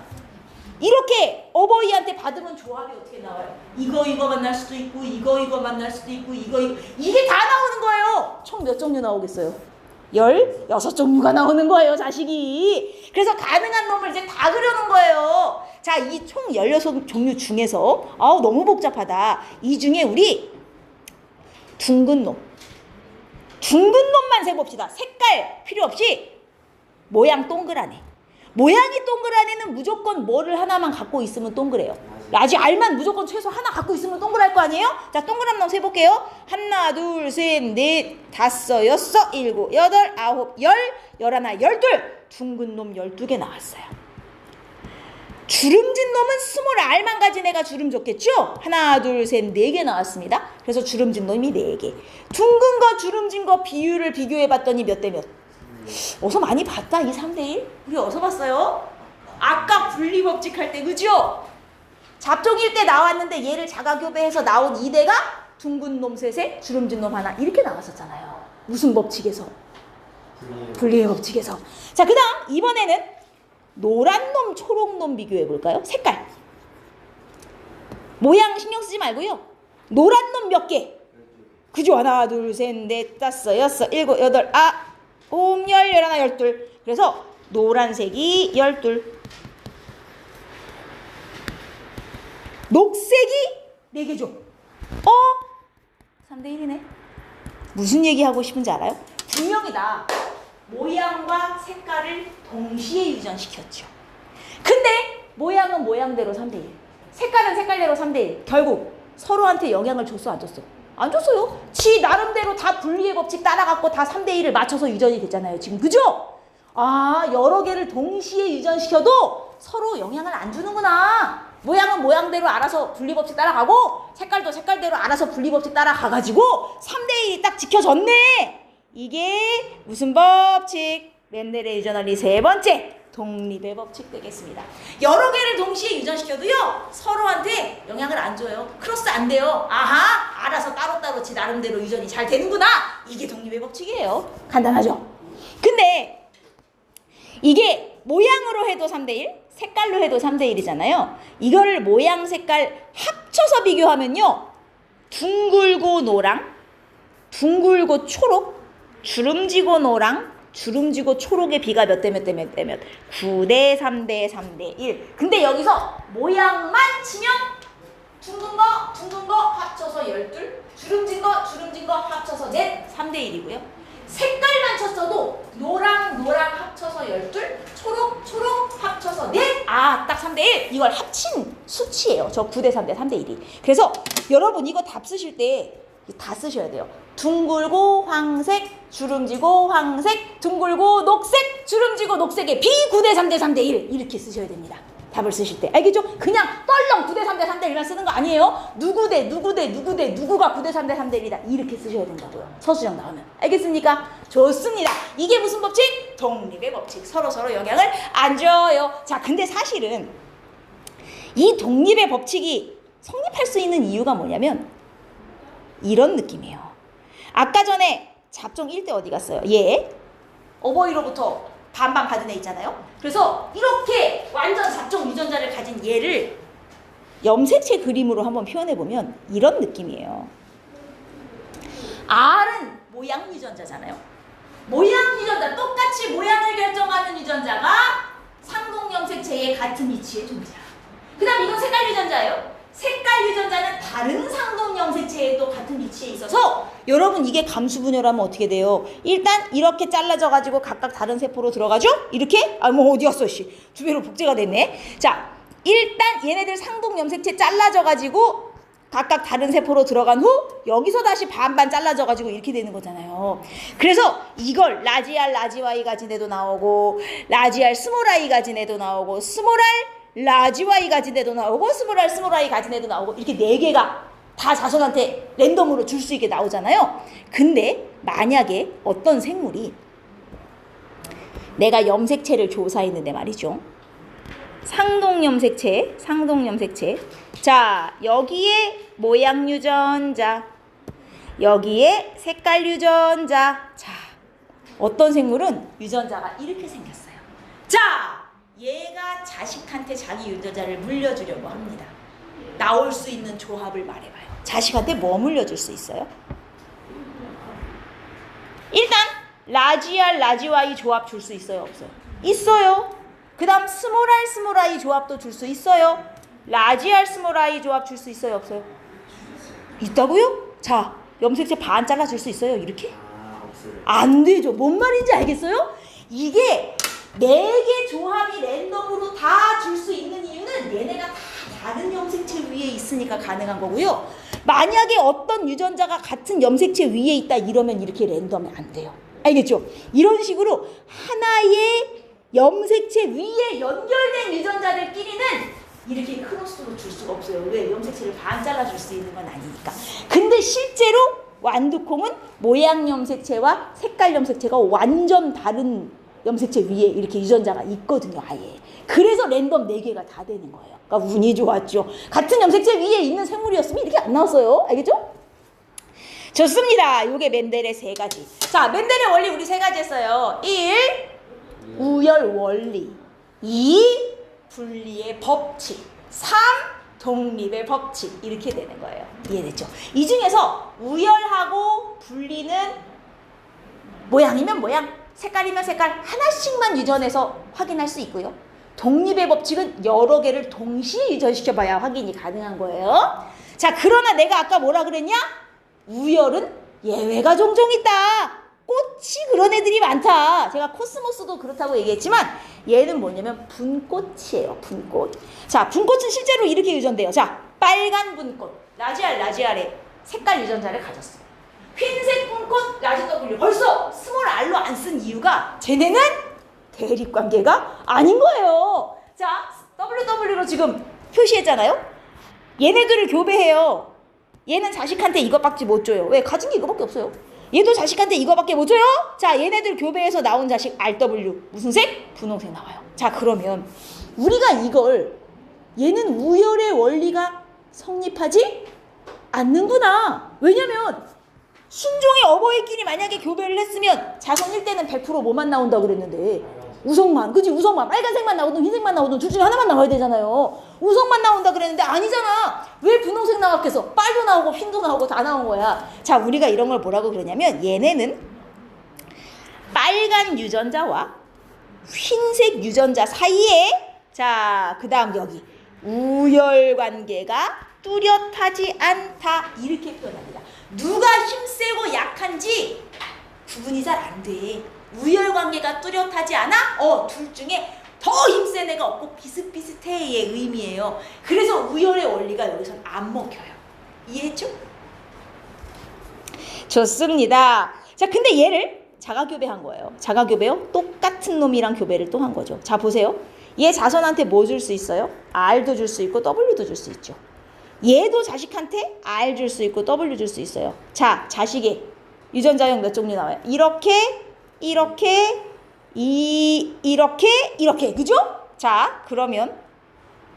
이렇게 어버이한테 받으면 조합이 어떻게 나와요? 이거 만날 수도 있고 이거 만날 수도 있고 이거 이게 다 나오는 거예요. 총 몇 종류 나오겠어요? 16종류가 나오는 거예요. 자식이. 그래서 가능한 놈을 이제 다 그려놓은 거예요. 자, 이 총 16종류 중에서 너무 복잡하다. 이 중에 우리 둥근 놈만 세봅시다. 색깔 필요 없이 모양 동그란 애. 모양이 동그란 애는 무조건 뭐를 하나만 갖고 있으면 동그래요. 라지 R만 무조건 최소 하나 갖고 있으면 동그랄 거 아니에요? 자, 동그란 놈 세볼게요. 하나, 둘, 셋, 넷, 다섯, 여섯, 일곱, 여덟, 아홉, 열, 열하나, 열둘. 둥근 놈 12개 나왔어요. 주름진 놈은 스몰 R만 가진 애가 주름 줬겠죠? 하나, 둘, 셋, 4개 나왔습니다. 그래서 주름진 놈이 4개. 둥근 거, 주름진 거 비율을 비교해봤더니 몇 대 몇? 어서 많이 봤다. 이 3대1 우리 어서 봤어요? 아까 분리법칙 할 때 그죠? 잡종일 때 나왔는데 얘를 자가교배해서 나온 2대가 둥근 놈 셋에 주름진 놈 하나 이렇게 나왔었잖아요. 무슨 법칙에서? 분리의 법칙에서. 자, 그 다음 이번에는 노란 놈 초록 놈 비교해 볼까요? 색깔 모양 신경 쓰지 말고요. 노란 놈 몇 개? 그죠? 하나 둘 셋 넷 다섯 여섯 일곱 여덟 아홉 열 열하나 열둘. 그래서 노란색이 12, 녹색이 4개죠. 3대1이네. 무슨 얘기하고 싶은지 알아요? 분명이다. 모양과 색깔을 동시에 유전시켰죠. 근데 모양은 모양대로 3대1, 색깔은 색깔대로 3대1. 결국 서로한테 영향을 줬어, 안 줬어? 안 줬어요. 지 나름대로 다 분리의 법칙 따라갖고 다 3대1을 맞춰서 유전이 됐잖아요. 지금 그죠? 여러 개를 동시에 유전시켜도 서로 영향을 안 주는구나. 모양은 모양대로 알아서 분리법칙 따라가고 색깔도 색깔대로 알아서 분리법칙 따라가가지고 3대1이 딱 지켜졌네. 이게 무슨 법칙? 멘델의 유전원리 세 번째 독립의 법칙 되겠습니다. 여러 개를 동시에 유전시켜도요 서로한테 영향을 안 줘요. 크로스 안 돼요. 아하, 알아서 따로따로 지 나름대로 유전이 잘 되는구나. 이게 독립의 법칙이에요. 간단하죠? 근데 이게 모양으로 해도 3대1, 색깔로 해도 3대1이잖아요. 이거를 모양, 색깔 합쳐서 비교하면요. 둥글고 노랑, 둥글고 초록, 주름지고 노랑, 주름지고 초록의 비가 몇 대 몇 대 몇 대 몇? 9대 3대 3대 1. 근데 여기서 모양만 치면 둥근 거 합쳐서 12, 주름진 거 합쳐서 4, 3대 1이고요. 색깔만 쳤어도 노랑 합쳐서 12, 초록 합쳐서 4, 딱 3대 1. 이걸 합친 수치예요. 저 9대 3대 3대 1이. 그래서 여러분 이거 답 쓰실 때 다 쓰셔야 돼요. 둥글고 황색, 주름지고 황색, 둥글고 녹색, 주름지고 녹색의 B9대 3대 3대 1 이렇게 쓰셔야 됩니다. 답을 쓰실 때. 알겠죠? 그냥 뻘렁 9대 3대 3대 1만 쓰는 거 아니에요. 누구가 9대 3대 3대 1이다. 이렇게 쓰셔야 된다고요. 서술형 나오면. 알겠습니까? 좋습니다. 이게 무슨 법칙? 독립의 법칙. 서로 영향을 안 줘요. 자, 근데 사실은 이 독립의 법칙이 성립할 수 있는 이유가 뭐냐면 이런 느낌이에요. 아까 전에 잡종 1대 어디 갔어요? 얘 어버이로부터 반반 받은 애 있잖아요. 그래서 이렇게 완전 잡종 유전자를 가진 얘를 염색체 그림으로 한번 표현해보면 이런 느낌이에요. R은 모양 유전자잖아요. 모양 유전자, 똑같이 모양을 결정하는 유전자가 상동 염색체의 같은 위치에 존재해요. 그 다음 이건 색깔 유전자예요. 색깔 유전자는 다른 상동 염색체에도 같은 위치에 있어서 여러분 이게 감수 분열하면 어떻게 돼요? 일단 이렇게 잘라져 가지고 각각 다른 세포로 들어가죠? 이렇게? 뭐 어디 갔어 씨. 두 배로 복제가 됐네. 자, 일단 얘네들 상동 염색체 잘라져 가지고 각각 다른 세포로 들어간 후 여기서 다시 반반 잘라져 가지고 이렇게 되는 거잖아요. 그래서 이걸 라지 R, 라지 Y 가진 애도 나오고 라지 R, 스몰 I 가진 애도 나오고 스몰 R 라지 Y 가진 애도 나오고 스몰 R, 스몰 I 가진 애도 나오고 이렇게 4개가 다 자손한테 랜덤으로 줄 수 있게 나오잖아요. 근데 만약에 어떤 생물이 내가 염색체를 조사했는데 말이죠. 상동 염색체. 자, 여기에 모양 유전자, 여기에 색깔 유전자. 자, 어떤 생물은 유전자가 이렇게 생겼어요. 자, 얘가 자식한테 자기 유전자를 물려주려고 합니다. 나올 수 있는 조합을 말해봐요. 자식한테 뭐 물려줄 수 있어요? 일단 라지 R, 라지 Y 조합 줄 수 있어요? 없어요? 있어요. 그 다음 스몰 R, 스몰 I 조합도 줄 수 있어요. 라지 R, 스몰 I 조합 줄 수 있어요? 없어요? 있다고요? 자, 염색체 반 잘라줄 수 있어요? 이렇게? 안 되죠. 뭔 말인지 알겠어요? 이게 4개 조합이 랜덤으로 다 줄 수 있는 이유는 얘네가 다 다른 염색체 위에 있으니까 가능한 거고요. 만약에 어떤 유전자가 같은 염색체 위에 있다 이러면 이렇게 랜덤이 안 돼요. 알겠죠? 이런 식으로 하나의 염색체 위에 연결된 유전자들끼리는 이렇게 크로스로 줄 수가 없어요. 왜? 염색체를 반 잘라줄 수 있는 건 아니니까. 근데 실제로 완두콩은 모양 염색체와 색깔 염색체가 완전 다른 염색체 위에 이렇게 유전자가 있거든요. 아예. 그래서 랜덤 4개가 다 되는 거예요. 그러니까 운이 좋았죠. 같은 염색체 위에 있는 생물이었으면 이렇게 안 나왔어요. 알겠죠? 좋습니다. 요게 멘델의 3가지. 자, 멘델의 원리 우리 3가지 했어요. 1. 우열 원리. 2. 분리의 법칙. 3. 독립의 법칙. 이렇게 되는 거예요. 이해됐죠? 이 중에서 우열하고 분리는 모양이면 모양, 색깔이면 색깔 하나씩만 유전해서 확인할 수 있고요. 독립의 법칙은 여러 개를 동시에 유전시켜봐야 확인이 가능한 거예요. 자, 그러나 내가 아까 뭐라 그랬냐? 우열은 예외가 종종 있다. 꽃이 그런 애들이 많다. 제가 코스모스도 그렇다고 얘기했지만 얘는 뭐냐면 분꽃이에요. 분꽃. 자, 분꽃은 실제로 이렇게 유전돼요. 자, 빨간 분꽃, 라지알에 색깔 유전자를 가졌어요. 흰색 분꽃, 라지 W. 벌써 스몰 R로 안 쓴 이유가 쟤네는 대립관계가 아닌 거예요. 자, WW로 지금 표시했잖아요. 얘네들을 교배해요. 얘는 자식한테 이것밖에 못 줘요. 왜? 가진 게 이거밖에 없어요. 얘도 자식한테 이거밖에 못 줘요. 자, 얘네들 교배해서 나온 자식 RW 무슨 색? 분홍색 나와요. 자, 그러면 우리가 이걸 얘는 우열의 원리가 성립하지 않는구나. 왜냐면 순종의 어버이끼리 만약에 교배를 했으면 자손 1대는 100% 뭐만 나온다 그랬는데 우성만, 그치? 우성만, 빨간색만 나오든 흰색만 나오든 둘 중에 하나만 나와야 되잖아요. 우성만 나온다 그랬는데 아니잖아. 왜 분홍색 나왔겠어? 빨도 나오고 흰도 나오고 다 나온 거야. 자, 우리가 이런 걸 뭐라고 그러냐면 얘네는 빨간 유전자와 흰색 유전자 사이에, 자, 그 다음 여기 우열관계가 뚜렷하지 않다, 이렇게 표현합니다. 누가 힘세고 약한지 구분이 잘 안 돼. 우열관계가 뚜렷하지 않아? 둘 중에 더 힘센 애가 없고 비슷비슷해의 의미예요. 그래서 우열의 원리가 여기서는 안 먹혀요. 이해했죠? 좋습니다. 자, 근데 얘를 자가교배한 거예요. 자가교배요? 똑같은 놈이랑 교배를 또 한 거죠. 자, 보세요. 얘 자손한테 뭐 줄 수 있어요? R도 줄 수 있고 W도 줄 수 있죠. 얘도 자식한테 R 줄 수 있고 W 줄 수 있어요. 자, 자식의 유전자형 몇 종류 나와요? 이렇게, 이렇게, 이렇게, 그죠? 자, 그러면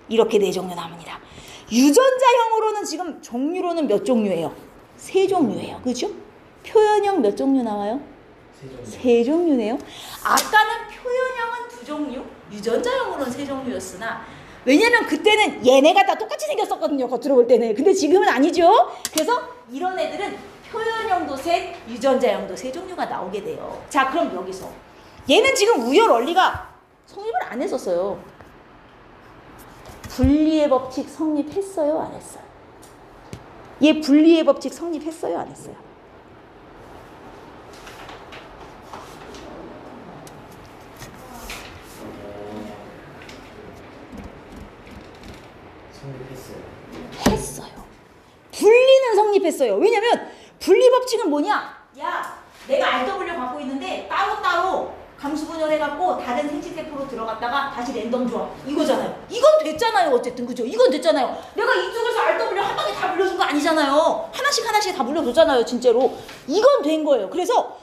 이렇게 4종류 나옵니다. 유전자형으로는 지금 종류로는 몇 종류예요? 3종류예요. 그죠? 표현형 몇 종류 나와요? 3종류네요. 아까는 표현형은 2종류, 유전자형으로는 3종류였으나 왜냐면 그때는 얘네가 다 똑같이 생겼었거든요. 겉으로 볼 때는. 근데 지금은 아니죠. 그래서 이런 애들은 표현형도 3, 유전자형도 3종류가 나오게 돼요. 자, 그럼 여기서 얘는 지금 우열 원리가 성립을 안 했었어요. 분리의 법칙 성립했어요? 안 했어요? 얘 분리의 법칙 성립했어요? 안 했어요? 했어요. 분리는 성립했어요. 왜냐면 분리 법칙은 뭐냐? 야, 내가 RW 갖고 있는데 따로따로 감수 분열해갖고 다른 생식세포로 들어갔다가 다시 랜덤 조합, 이거잖아요. 이건 됐잖아요. 어쨌든, 그죠? 이건 됐잖아요. 내가 이쪽에서 RW 한 방에 다 물려준 거 아니잖아요. 하나씩 하나씩 다 물려줬잖아요. 진짜로. 이건 된 거예요. 그래서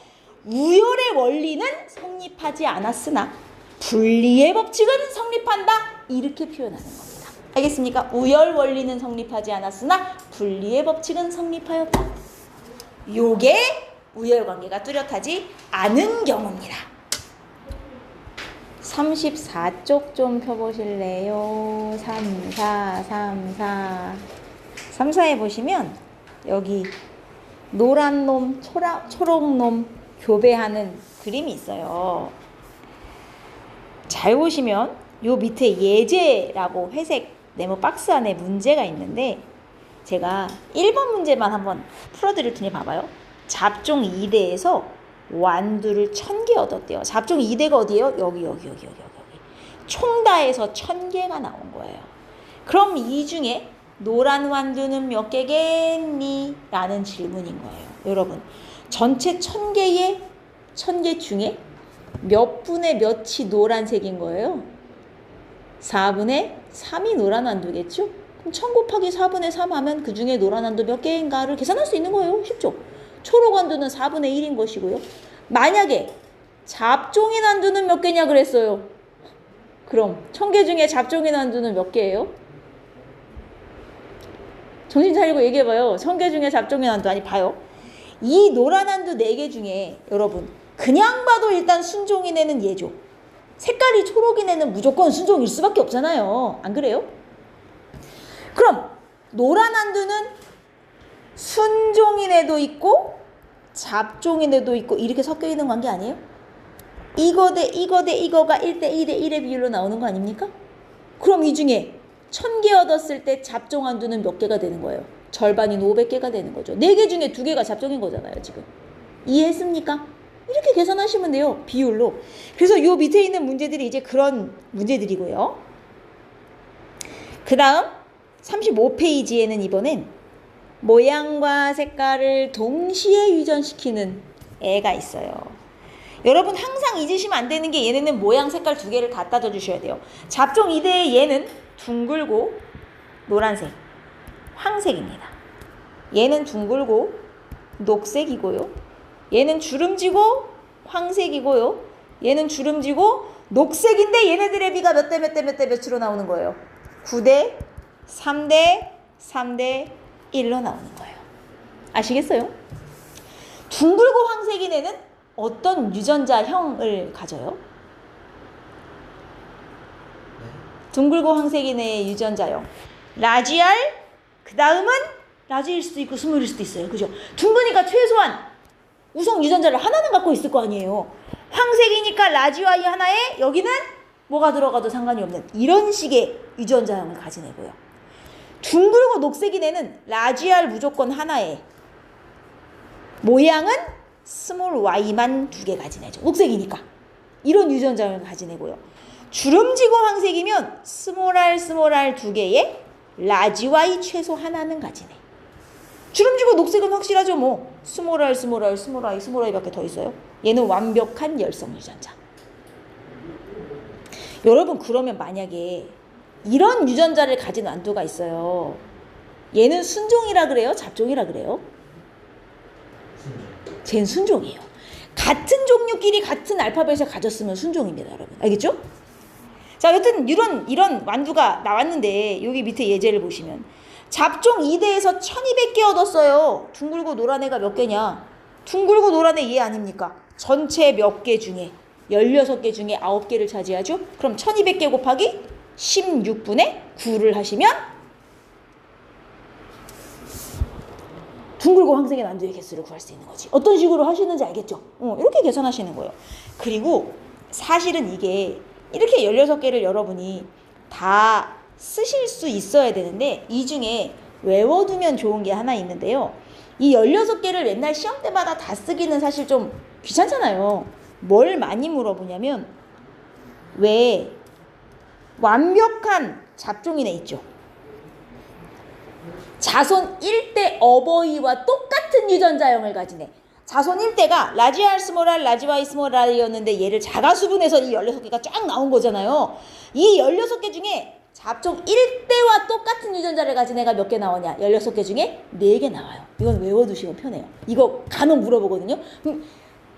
우열의 원리는 성립하지 않았으나 분리의 법칙은 성립한다, 이렇게 표현하는 겁니다. 알겠습니까? 우열 원리는 성립하지 않았으나 분리의 법칙은 성립하였다. 요게 우열관계가 뚜렷하지 않은 경우입니다. 34쪽 좀 펴보실래요? 3, 4, 3, 4. 3, 4에 보시면 여기 노란 놈, 초록 놈 교배하는 그림이 있어요. 잘 보시면 요 밑에 예제라고 회색 네모 박스 안에 문제가 있는데 제가 1번 문제만 한번 풀어드릴 테니 봐봐요. 잡종 2대에서 완두를 1000개 얻었대요. 잡종 2대가 어디예요? 여기. 총 다해서 1000개가 나온 거예요. 그럼 이 중에 노란 완두는 몇 개겠니? 라는 질문인 거예요. 여러분, 전체 1000개 중에 몇 분의 몇이 노란색인 거예요? 4분의 3이 노란 완두겠죠? 그럼 1000 곱하기 4분의 3 하면 그 중에 노란 완두 몇 개인가를 계산할 수 있는 거예요. 쉽죠? 초록 완두는 4분의 1인 것이고요. 만약에 잡종인 완두는 몇 개냐 그랬어요. 그럼 1000개 중에 잡종인 완두는 몇 개예요? 정신 차리고 얘기해봐요. 1000개 중에 잡종인 완두, 아니 봐요. 이 노란 완두 4개 중에 여러분 그냥 봐도 일단 순종인 애는 얘죠. 색깔이 초록인 애는 무조건 순종일 수밖에 없잖아요. 안 그래요? 그럼 노란 완두는 순종인 애도 있고 잡종인 애도 있고 이렇게 섞여 있는 관계 아니에요? 이거 대 이거가 1대 2대 1의 비율로 나오는 거 아닙니까? 그럼 이 중에 1000개 얻었을 때 잡종 완두는 몇 개가 되는 거예요? 절반인 500개가 되는 거죠. 4개 중에 2개가 잡종인 거잖아요, 지금. 이해했습니까? 이렇게 계산하시면 돼요, 비율로. 그래서 요 밑에 있는 문제들이 이제 그런 문제들이고요. 그 다음 35페이지에는 이번엔 모양과 색깔을 동시에 유전시키는 애가 있어요. 여러분 항상 잊으시면 안 되는 게 얘네는 모양 색깔 2개를 갖다 줘 주셔야 돼요. 잡종 2대의 얘는 둥글고 노란색, 황색입니다. 얘는 둥글고 녹색이고요. 얘는 주름지고 황색이고요. 얘는 주름지고 녹색인데 얘네들의 비가 몇 대 몇 대 몇 대 몇으로 나오는 거예요? 9대 3대 3대 1로 나오는 거예요. 아시겠어요? 둥글고 황색인 애는 어떤 유전자형을 가져요? 둥글고 황색인 애의 유전자형. 라지알, 그 다음은 라지일 수도 있고 스몰일 수도 있어요. 그죠? 둥그니까 최소한 우성 유전자를 하나는 갖고 있을 거 아니에요. 황색이니까 라지와이 하나에 여기는 뭐가 들어가도 상관이 없는 이런 식의 유전자형을 가진 애고요. 둥글고 녹색인 애는 라지알 무조건 하나에 모양은 스몰 y만 2개 가진 애죠. 녹색이니까. 이런 유전자형을 가진 애고요. 주름지고 황색이면 스몰 r 2개에 라지 y 최소 하나는 가진 애. 주름지고 녹색은 확실하죠. 뭐 스몰 r 스몰 y 밖에 더 있어요. 얘는 완벽한 열성 유전자. 여러분 그러면 만약에 이런 유전자를 가진 완두가 있어요. 얘는 순종이라 그래요? 잡종이라 그래요? 쟤는 순종이에요. 같은 종류끼리 같은 알파벳을 가졌으면 순종입니다. 여러분 알겠죠? 자 여튼 이런 완두가 나왔는데 여기 밑에 예제를 보시면 잡종 2대에서 1200개 얻었어요. 둥글고 노란 애가 몇 개냐? 둥글고 노란 애 얘 아닙니까? 전체 몇 개 중에 16개 중에 9개를 차지하죠. 그럼 1200개 곱하기 16분의 9를 하시면 둥글고 황색의 난두의 개수를 구할 수 있는 거지. 어떤 식으로 하시는지 알겠죠? 이렇게 계산하시는 거예요. 그리고 사실은 이게 이렇게 16개를 여러분이 다 쓰실 수 있어야 되는데 이 중에 외워두면 좋은 게 하나 있는데요. 이 16개를 맨날 시험 때마다 다 쓰기는 사실 좀 귀찮잖아요. 뭘 많이 물어보냐면 왜 완벽한 잡종이네 있죠. 자손 1대 어버이와 똑같은 유전자형을 가진 애. 자손 1대가 라지 R 스몰 r 라지 Y 스몰 r이었는데 얘를 자가수분해서 이 16개가 쫙 나온 거잖아요. 이 16개 중에 잡종 1대와 똑같은 유전자를 가진 애가 몇 개 나오냐? 16개 중에 4개 나와요. 이건 외워두시면 편해요. 이거 간혹 물어보거든요.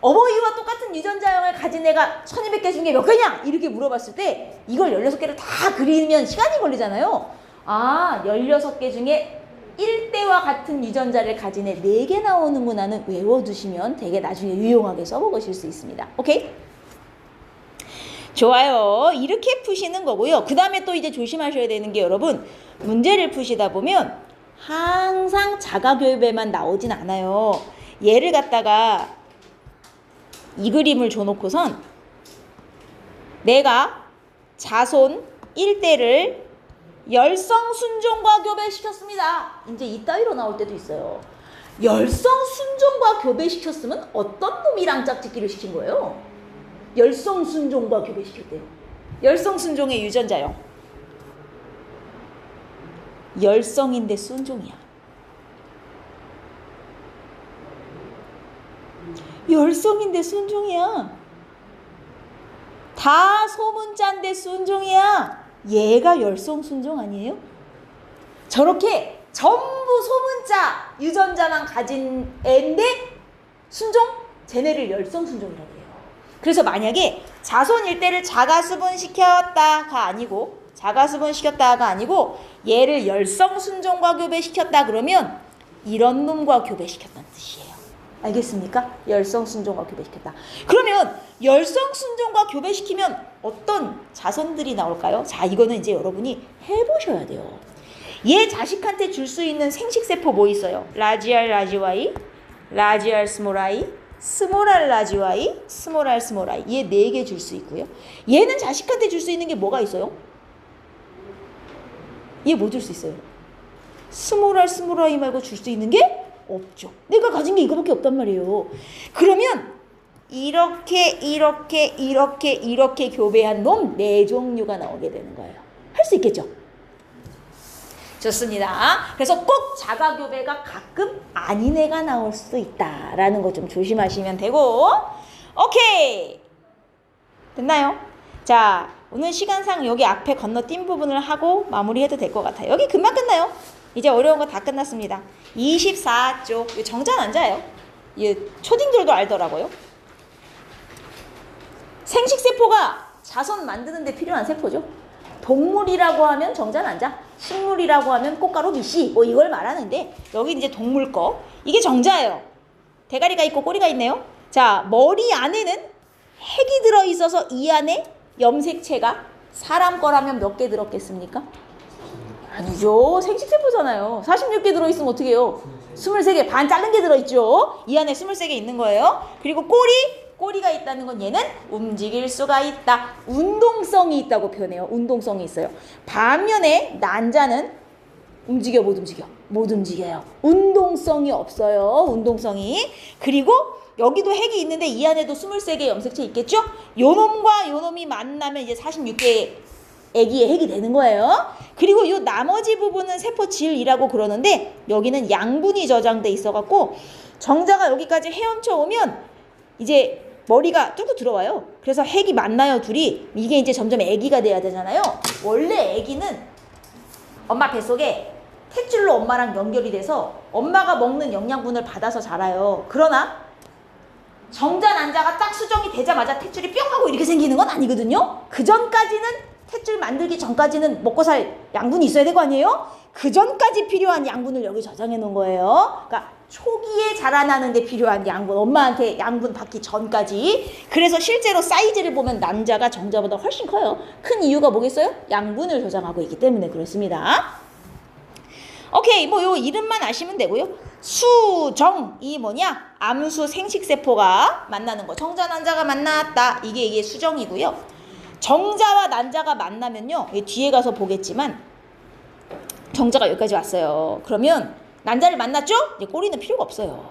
어버이와 똑같은 유전자형을 가진 애가 1200개 중에 몇 개냐? 이렇게 물어봤을 때 이걸 16개를 다 그리면 시간이 걸리잖아요. 아, 16개 중에 1대와 같은 유전자를 가진 애 4개 나오는구나는 외워두시면 되게 나중에 유용하게 써먹으실 수 있습니다. 오케이? 좋아요. 이렇게 푸시는 거고요. 그 다음에 또 이제 조심하셔야 되는 게 여러분 문제를 푸시다 보면 항상 자가교배만 나오진 않아요. 얘를 갖다가 이 그림을 줘놓고선 내가 자손 1대를 열성 순종과 교배시켰습니다. 이제 이따위로 나올 때도 있어요. 열성 순종과 교배시켰으면 어떤 놈이랑 짝짓기를 시킨 거예요? 열성 순종과 교배시켰대요. 열성 순종의 유전자형. 열성인데 순종이야. 열성인데 순종이야. 다 소문자인데 순종이야. 얘가 열성 순종 아니에요? 저렇게 전부 소문자 유전자만 가진 애인데 순종? 쟤네를 열성 순종이라고 해요. 그래서 만약에 자손 1대를 자가수분시켰다가 아니고 얘를 열성 순종과 교배시켰다 그러면 이런 놈과 교배시켰다는 뜻이에요. 알겠습니까? 열성 순종과 교배시켰다. 그러면 열성 순종과 교배시키면 어떤 자손들이 나올까요? 자, 이거는 이제 여러분이 해보셔야 돼요. 얘 자식한테 줄 수 있는 생식세포 뭐 있어요? 라지 R 라지 Y, 라지 R 스몰 I, 스몰 R 라지 Y, 스몰 R 스몰 I. 얘 4개 줄 수 있고요. 얘는 자식한테 줄 수 있는 게 뭐가 있어요? 얘 뭐 줄 수 있어요? 스몰 R 스몰 I 말고 줄 수 있는 게 없죠. 내가 가진 게 이거밖에 없단 말이에요. 그러면 이렇게 교배한 놈 4종류가 나오게 되는 거예요. 할 수 있겠죠? 좋습니다. 그래서 꼭 자가교배가 가끔 아닌 애가 나올 수도 있다라는 거 좀 조심하시면 되고, 오케이! 됐나요? 자, 오늘 시간상 여기 앞에 건너뛴 부분을 하고 마무리해도 될 것 같아요. 여기 금방 끝나요. 이제 어려운 거 다 끝났습니다. 24쪽 정자 난자예요. 이 초딩들도 알더라고요. 생식세포가 자손 만드는 데 필요한 세포죠. 동물이라고 하면 정자 난자, 식물이라고 하면 꽃가루 미씨 뭐 이걸 말하는데 여기 이제 동물 거 이게 정자예요. 대가리가 있고 꼬리가 있네요. 자, 머리 안에는 핵이 들어있어서 이 안에 염색체가 사람 거라면 몇 개 들었겠습니까? 아니죠. 생식세포잖아요. 46개 들어있으면 어떻게 해요? 23개, 반 자른 게 들어있죠. 이 안에 23개 있는 거예요. 그리고 꼬리가 있다는 건 얘는 움직일 수가 있다. 운동성이 있다고 표현해요. 운동성이 있어요. 반면에 난자는 움직여 못 움직여? 못 움직여요. 운동성이 없어요. 운동성이. 그리고 여기도 핵이 있는데 이 안에도 23개의 염색체 있겠죠? 요놈과 요놈이 만나면 이제 46개의 애기의 핵이 되는 거예요. 그리고 요 나머지 부분은 세포질이라고 그러는데 여기는 양분이 저장돼 있어갖고 정자가 여기까지 헤엄쳐 오면 이제 머리가 뚫고 들어와요. 그래서 핵이 만나요, 둘이. 이게 이제 점점 애기가 돼야 되잖아요. 원래 애기는 엄마 뱃속에 탯줄로 엄마랑 연결이 돼서 엄마가 먹는 영양분을 받아서 자라요. 그러나 정자 난자가 딱 수정이 되자마자 탯줄이 뿅 하고 이렇게 생기는 건 아니거든요. 그 전까지는 탯줄 만들기 전까지는 먹고 살 양분이 있어야 되고 아니에요? 그 전까지 필요한 양분을 여기 저장해 놓은 거예요. 그러니까 초기에 자라나는 데 필요한 양분, 엄마한테 양분 받기 전까지. 그래서 실제로 사이즈를 보면 난자가 정자보다 훨씬 커요. 큰 이유가 뭐겠어요? 양분을 저장하고 있기 때문에 그렇습니다. 오케이, 뭐 요 이름만 아시면 되고요. 수정이 뭐냐? 암수 생식세포가 만나는 거. 정자 난자가 만났다. 이게 수정이고요. 정자와 난자가 만나면요, 뒤에 가서 보겠지만 정자가 여기까지 왔어요. 그러면 난자를 만났죠? 이제 꼬리는 필요가 없어요.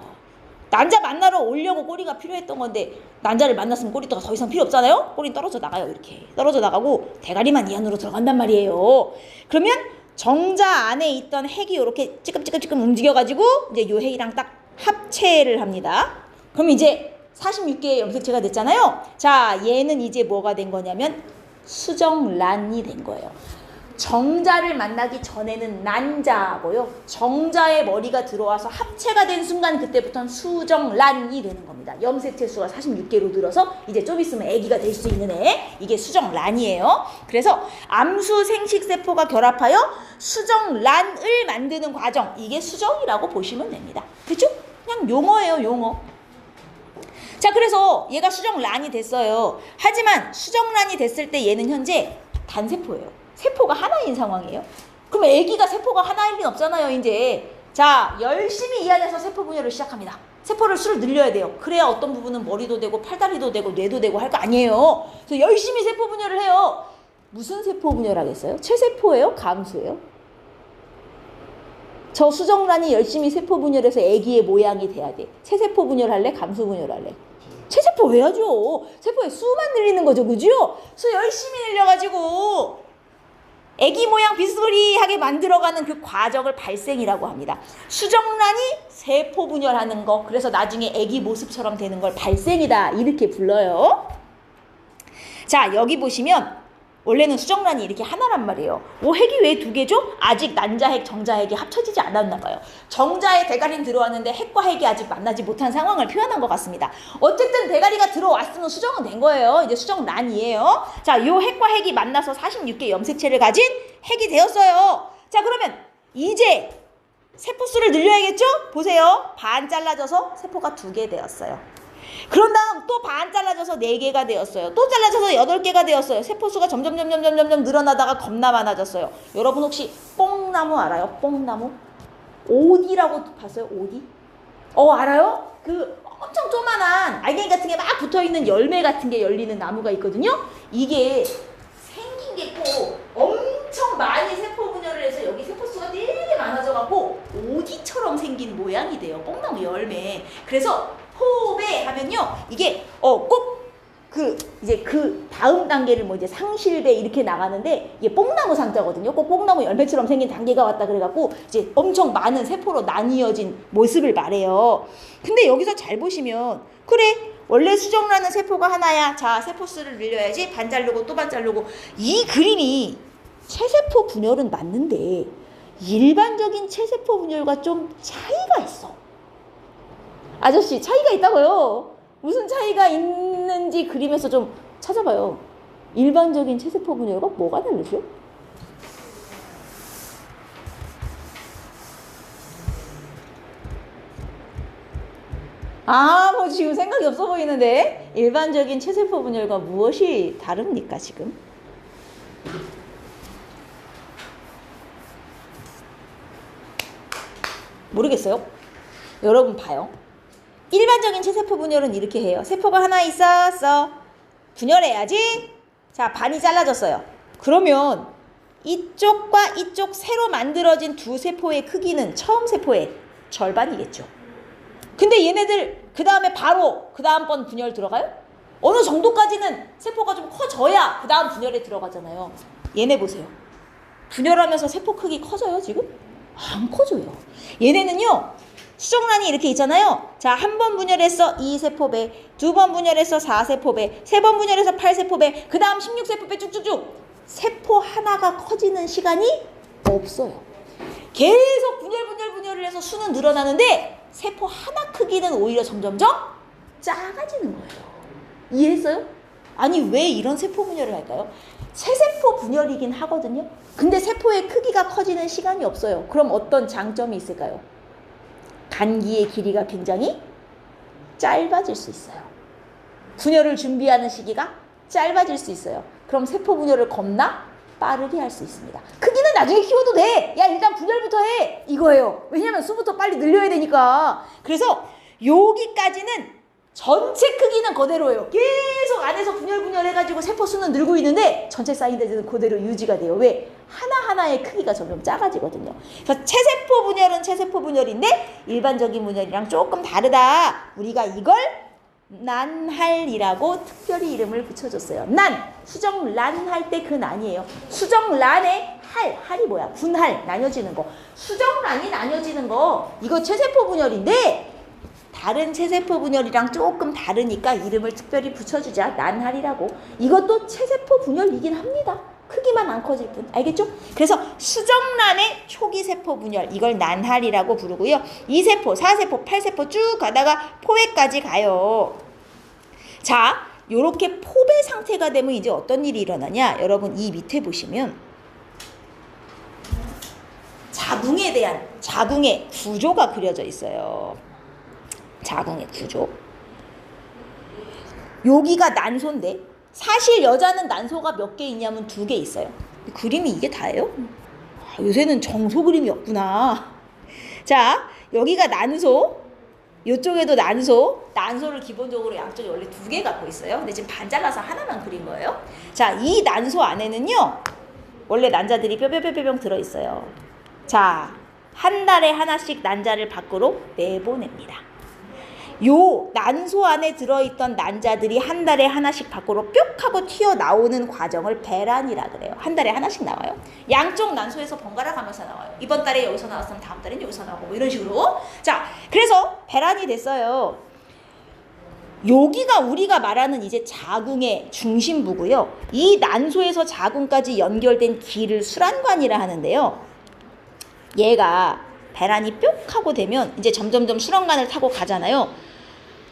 난자 만나러 오려고 꼬리가 필요했던 건데 난자를 만났으면 꼬리가 더 이상 필요 없잖아요? 꼬리는 떨어져 나가요. 이렇게 떨어져 나가고 대가리만 이 안으로 들어간단 말이에요. 그러면 정자 안에 있던 핵이 이렇게 찌끔찌끔 움직여가지고 이제 요 핵이랑 딱 합체를 합니다. 그럼 이제 46개의 염색체가 됐잖아요. 자, 얘는 이제 뭐가 된 거냐면 수정란이 된 거예요. 정자를 만나기 전에는 난자고요. 정자에 머리가 들어와서 합체가 된 순간 그때부터는 수정란이 되는 겁니다. 염색체 수가 46개로 늘어서 이제 좀 있으면 아기가 될 수 있는 애. 이게 수정란이에요. 그래서 암수 생식세포가 결합하여 수정란을 만드는 과정. 이게 수정이라고 보시면 됩니다. 그렇죠? 그냥 용어예요, 용어. 자, 그래서 얘가 수정란이 됐어요. 하지만 수정란이 됐을 때 얘는 현재 단세포예요. 세포가 하나인 상황이에요. 그럼 애기가 세포가 하나일 리는 없잖아요, 이제. 자, 열심히 이 안에서 세포 분열을 시작합니다. 세포를 수를 늘려야 돼요. 그래야 어떤 부분은 머리도 되고 팔다리도 되고 뇌도 되고 할 거 아니에요. 그래서 열심히 세포 분열을 해요. 무슨 세포 분열하겠어요? 체세포예요? 감수예요? 저 수정란이 열심히 세포 분열해서 애기의 모양이 돼야 돼. 체세포 분열할래? 감수 분열할래? 체세포 해야죠. 세포의 수만 늘리는 거죠, 그죠? 수 열심히 늘려가지고 애기 모양 비스무리하게 만들어가는 그 과정을 발생이라고 합니다. 수정란이 세포 분열하는 거, 그래서 나중에 애기 모습처럼 되는 걸 발생이다, 이렇게 불러요. 자, 여기 보시면 원래는 수정란이 이렇게 하나란 말이에요. 핵이 왜 두 개죠? 아직 난자핵, 정자핵이 합쳐지지 않았나 봐요. 정자에 대가리는 들어왔는데 핵과 핵이 아직 만나지 못한 상황을 표현한 것 같습니다. 어쨌든 대가리가 들어왔으면 수정은 된 거예요. 이제 수정란이에요. 자, 요 핵과 핵이 만나서 46개 염색체를 가진 핵이 되었어요. 자, 그러면 이제 세포수를 늘려야겠죠? 보세요. 반 잘라져서 세포가 2개 되었어요. 그런 다음 또 반 잘라져서 4개가 되었어요. 또 잘라져서 8개가 되었어요. 세포수가 점점 늘어나다가 겁나 많아졌어요. 여러분 혹시 뽕나무 알아요? 뽕나무? 오디라고 봤어요? 오디? 알아요? 그 엄청 조만한 알갱이 같은 게 막 붙어있는 열매 같은 게 열리는 나무가 있거든요. 이게 생긴 게 꼭 엄청 많이 세포 분열을 해서 여기 세포수가 되게 많아져갖고 오디처럼 생긴 모양이 돼요. 뽕나무 열매. 그래서 포배 하면요, 이게 꼭 이제 그 다음 단계를 뭐 이제 상실배 이렇게 나가는데 이게 뽕나무 상자거든요. 꼭 뽕나무 열매처럼 생긴 단계가 왔다 그래갖고 이제 엄청 많은 세포로 나뉘어진 모습을 말해요. 근데 여기서 잘 보시면 그래, 원래 수정란은 세포가 하나야. 자, 세포수를 늘려야지. 반 자르고 또 반 자르고. 이 그림이 체세포 분열은 맞는데 일반적인 체세포 분열과 좀 차이가 있어. 아저씨, 차이가 있다고요. 무슨 차이가 있는지 그림에서 좀 찾아봐요. 일반적인 체세포 분열과 뭐가 다르죠? 뭐 지금 생각이 없어 보이는데 일반적인 체세포 분열과 무엇이 다릅니까 지금? 모르겠어요. 여러분 봐요. 일반적인 체세포 분열은 이렇게 해요. 세포가 하나 있었어. 분열해야지. 자, 반이 잘라졌어요. 그러면 이쪽과 이쪽 새로 만들어진 두 세포의 크기는 처음 세포의 절반이겠죠. 근데 얘네들 그 다음에 바로 그 다음번 분열 들어가요? 어느 정도까지는 세포가 좀 커져야 그 다음 분열에 들어가잖아요. 얘네 보세요. 분열하면서 세포 크기 커져요 지금? 안 커져요. 얘네는요 수정란이 이렇게 있잖아요. 자, 한 번 분열해서 2세포배, 두 번 분열해서 4세포배, 세 번 분열해서 8세포배, 그 다음 16세포배 쭉쭉쭉. 세포 하나가 커지는 시간이 없어요. 계속 분열을 해서 수는 늘어나는데 세포 하나 크기는 오히려 점점점 작아지는 거예요. 이해했어요? 아니 왜 이런 세포 분열을 할까요? 세세포 분열이긴 하거든요. 근데 세포의 크기가 커지는 시간이 없어요. 그럼 어떤 장점이 있을까요? 간기의 길이가 굉장히 짧아질 수 있어요. 분열을 준비하는 시기가 짧아질 수 있어요. 그럼 세포 분열을 겁나 빠르게 할 수 있습니다. 크기는 나중에 키워도 돼. 야, 일단 분열부터 해. 이거예요. 왜냐면 수부터 빨리 늘려야 되니까. 그래서 여기까지는 전체 크기는 그대로예요. 계속 안에서 분열 해가지고 세포 수는 늘고 있는데 전체 사이즈는 그대로 유지가 돼요. 왜? 하나하나의 크기가 점점 작아지거든요. 그래서 체세포 분열은 체세포 분열인데 일반적인 분열이랑 조금 다르다. 우리가 이걸 난할이라고 특별히 이름을 붙여줬어요. 수정란 할 때 그 난이에요. 수정란의 할이 뭐야? 분할, 나뉘어지는 거. 수정란이 나뉘어지는 거. 이거 체세포 분열인데 다른 체세포 분열이랑 조금 다르니까 이름을 특별히 붙여주자. 난할이라고. 이것도 체세포 분열이긴 합니다. 크기만 안 커질 뿐. 알겠죠? 그래서 수정란의 초기 세포 분열, 이걸 난할이라고 부르고요. 2세포, 4세포, 8세포 쭉 가다가 포배까지 가요. 자, 요렇게 포배 상태가 되면 이제 어떤 일이 일어나냐? 여러분 이 밑에 보시면 자궁에 대한 자궁의 구조가 그려져 있어요. 자궁의 구조. 여기가 난소인데 사실 여자는 난소가 몇 개 있냐면 2개 있어요. 그림이 이게 다예요? 요새는 정소 그림이 없구나. 자, 여기가 난소, 이쪽에도 난소를 기본적으로 양쪽에 원래 2개 갖고 있어요. 근데 지금 반 잘라서 하나만 그린 거예요. 자, 이 난소 안에는요 원래 난자들이 뼈뼈뼈뼈 들어있어요. 자, 한 달에 하나씩 난자를 밖으로 내보냅니다. 요 난소 안에 들어있던 난자들이 한 달에 하나씩 밖으로 뿅 하고 튀어나오는 과정을 배란이라 그래요. 한 달에 하나씩 나와요. 양쪽 난소에서 번갈아 가면서 나와요. 이번 달에 여기서 나왔으면 다음 달엔 여기서 나오고 뭐 이런 식으로. 자, 그래서 배란이 됐어요. 여기가 우리가 말하는 이제 자궁의 중심부고요. 이 난소에서 자궁까지 연결된 길을 수란관이라 하는데요. 얘가 배란이 뿅 하고 되면 이제 점점점 수란관을 타고 가잖아요.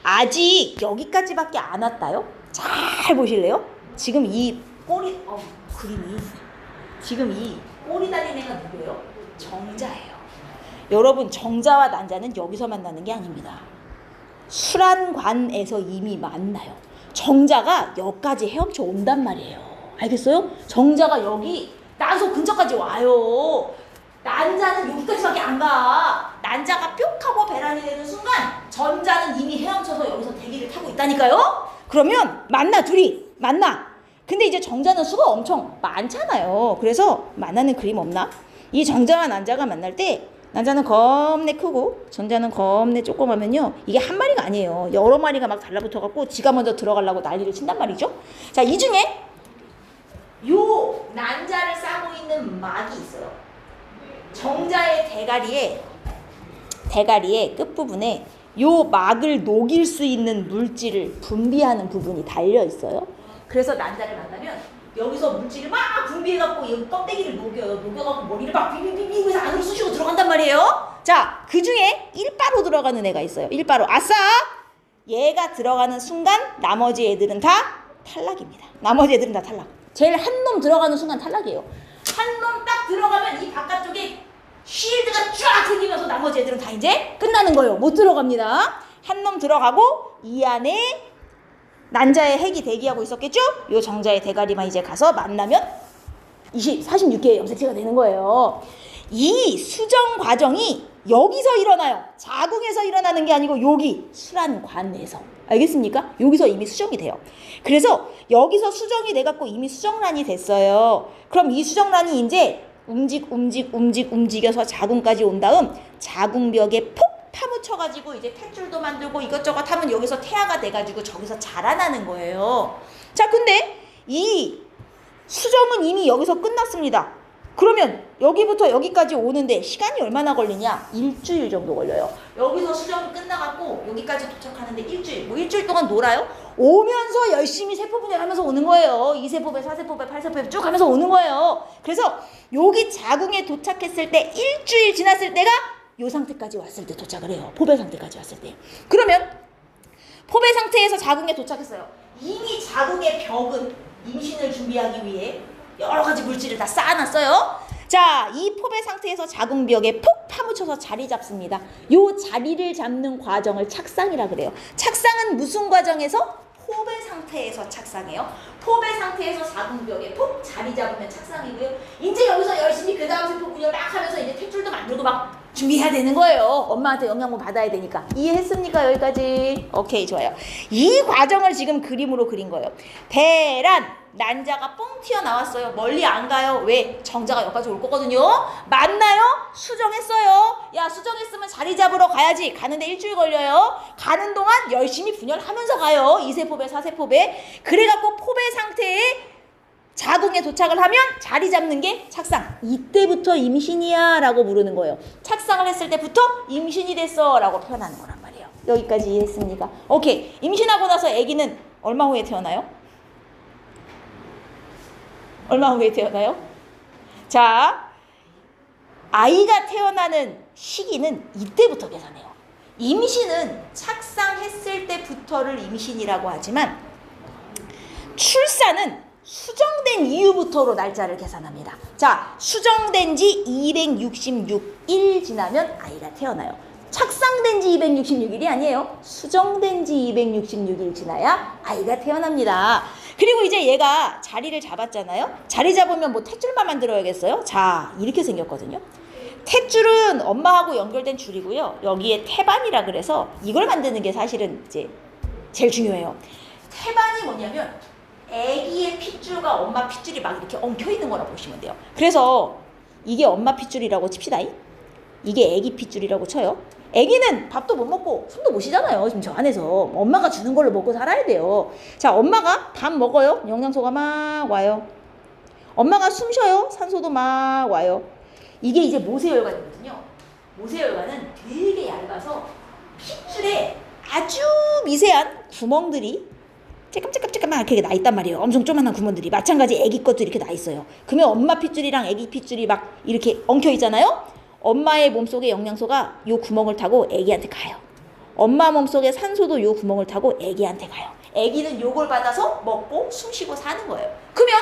아직 여기까지밖에 안 왔다요. 잘 보실래요? 지금 이 꼬리 그림이 지금 이 꼬리 달린 애가 누구예요? 정자예요. 여러분 정자와 난자는 여기서 만나는 게 아닙니다. 수란관에서 이미 만나요. 정자가 여기까지 헤엄쳐 온단 말이에요. 알겠어요? 정자가 여기 난소 근처까지 와요. 난자는 여기까지밖에 안 가. 난자가 뿅 하고 배란이 되는 순간 전자는 이미 헤엄쳐서 여기서 대기를 타고 있다니까요. 그러면 둘이 만나. 근데 이제 정자는 수가 엄청 많잖아요. 그래서 만나는 그림 없나? 이 정자와 난자가 만날 때 난자는 겁내 크고 전자는 겁내 조그마면요 이게 한 마리가 아니에요. 여러 마리가 막 달라붙어갖고 지가 먼저 들어가려고 난리를 친단 말이죠. 자, 이 중에 요 난자를 싸고 있는 막이 있어요. 정자의 대가리의 끝부분에 요 막을 녹일 수 있는 물질을 분비하는 부분이 달려 있어요. 그래서 난자를 만나면 여기서 물질을 막 분비해갖고 이 껍데기를 녹여요. 녹여갖고 머리를 막 비비비비 해서 안으로 쑤시고 들어간단 말이에요. 자, 그 중에 1바로 들어가는 애가 있어요. 1바로. 아싸! 얘가 들어가는 순간 나머지 애들은 다 탈락입니다. 나머지 애들은 다 탈락. 제일 한 놈 들어가는 순간 탈락이에요. 한 놈 딱 들어가면 이 바깥쪽에 쉴드가 쫙 생기면서 나머지 애들은 다 이제 끝나는 거예요. 못 들어갑니다. 한 놈 들어가고 이 안에 난자의 핵이 대기하고 있었겠죠? 요 정자의 대가리만 이제 가서 만나면 46개의 염색체가 되는 거예요. 이 수정 과정이 여기서 일어나요. 자궁에서 일어나는 게 아니고 여기 수란관에서. 알겠습니까? 여기서 이미 수정이 돼요. 그래서 여기서 수정이 돼갖고 이미 수정란이 됐어요. 그럼 이 수정란이 이제 움직여서 자궁까지 온 다음 자궁벽에 폭 파묻혀가지고 이제 탯줄도 만들고 이것저것 하면 여기서 태아가 돼가지고 저기서 자라나는 거예요. 자, 근데 이 수정은 이미 여기서 끝났습니다. 그러면 여기부터 여기까지 오는데 시간이 얼마나 걸리냐? 일주일 정도 걸려요. 여기서 수정이 끝나갖고 여기까지 도착하는데 일주일. 뭐 일주일 동안 놀아요? 오면서 열심히 세포 분열하면서 오는 거예요. 2세포배, 4세포배, 8세포배 쭉 하면서 오는 거예요. 그래서 여기 자궁에 도착했을 때 일주일 지났을 때가 요 상태까지 왔을 때 도착을 해요. 포배 상태까지 왔을 때. 그러면 포배 상태에서 자궁에 도착했어요. 이미 자궁의 벽은 임신을 준비하기 위해 여러 가지 물질을 다 쌓아놨어요. 자, 이 포배 상태에서 자궁벽에 폭 파묻혀서 자리 잡습니다. 요 자리를 잡는 과정을 착상이라 그래요. 착상은 무슨 과정에서? 포배 상태에서 착상해요. 포배 상태에서 자궁벽에 폭 자리 잡으면 착상이고요. 이제 여기서 열심히 그 다음 세포 분열 막 하면서 이제 탯줄도 만들고 막 준비해야 되는 거예요. 엄마한테 영양분 받아야 되니까. 이해했습니까? 여기까지? 오케이, 좋아요. 이 과정을 지금 그림으로 그린 거예요. 배란, 난자가 뻥 튀어나왔어요. 멀리 안 가요. 왜? 정자가 여기까지 올 거거든요. 맞나요? 수정했어요. 야, 수정했으면 자리 잡으러 가야지. 가는데 일주일 걸려요. 가는 동안 열심히 분열하면서 가요. 2세포배, 4세포배. 그래갖고 포배 상태에 자궁에 도착을 하면 자리 잡는 게 착상. 이때부터 임신이야 라고 부르는 거예요. 착상을 했을 때부터 임신이 됐어 라고 표현하는 거란 말이에요. 여기까지 이해했습니까? 오케이. 임신하고 나서 아기는 얼마 후에 태어나요? 얼마 후에 태어나요? 자, 아이가 태어나는 시기는 이때부터 계산해요. 임신은 착상했을 때부터를 임신이라고 하지만 출산은 수정된 이후부터로 날짜를 계산합니다. 자, 수정된 지 266일 지나면 아이가 태어나요. 착상된 지 266일이 아니에요. 수정된 지 266일 지나야 아이가 태어납니다. 그리고 이제 얘가 자리를 잡았잖아요. 자리 잡으면 뭐 탯줄만 만들어야겠어요? 자, 이렇게 생겼거든요. 탯줄은 엄마하고 연결된 줄이고요. 여기에 태반이라 그래서 이걸 만드는 게 사실은 이제 제일 중요해요. 태반이 뭐냐면 아기의 핏줄과 엄마 핏줄이 막 이렇게 엉켜 있는 거라고 보시면 돼요. 그래서 이게 엄마 핏줄이라고 칩시다. 이게 아기 핏줄이라고 쳐요. 아기는 밥도 못 먹고 숨도 못 쉬잖아요. 지금 저 안에서 엄마가 주는 걸로 먹고 살아야 돼요. 자, 엄마가 밥 먹어요. 영양소가 막 와요. 엄마가 숨 쉬어요. 산소도 막 와요. 이게 이제 모세혈관이거든요. 모세혈관은 되게 얇아서 핏줄에 아주 미세한 구멍들이 쬐끔쬐끔쬐끔만 이렇게 나 있단 말이에요. 엄청 조그만한 구멍들이. 마찬가지 아기 것도 이렇게 나 있어요. 그러면 엄마 핏줄이랑 아기 핏줄이 막 이렇게 엉켜 있잖아요. 엄마의 몸속에 영양소가 요 구멍을 타고 아기한테 가요. 엄마 몸속에 산소도 요 구멍을 타고 아기한테 가요. 아기는 요걸 받아서 먹고 숨쉬고 사는 거예요. 그러면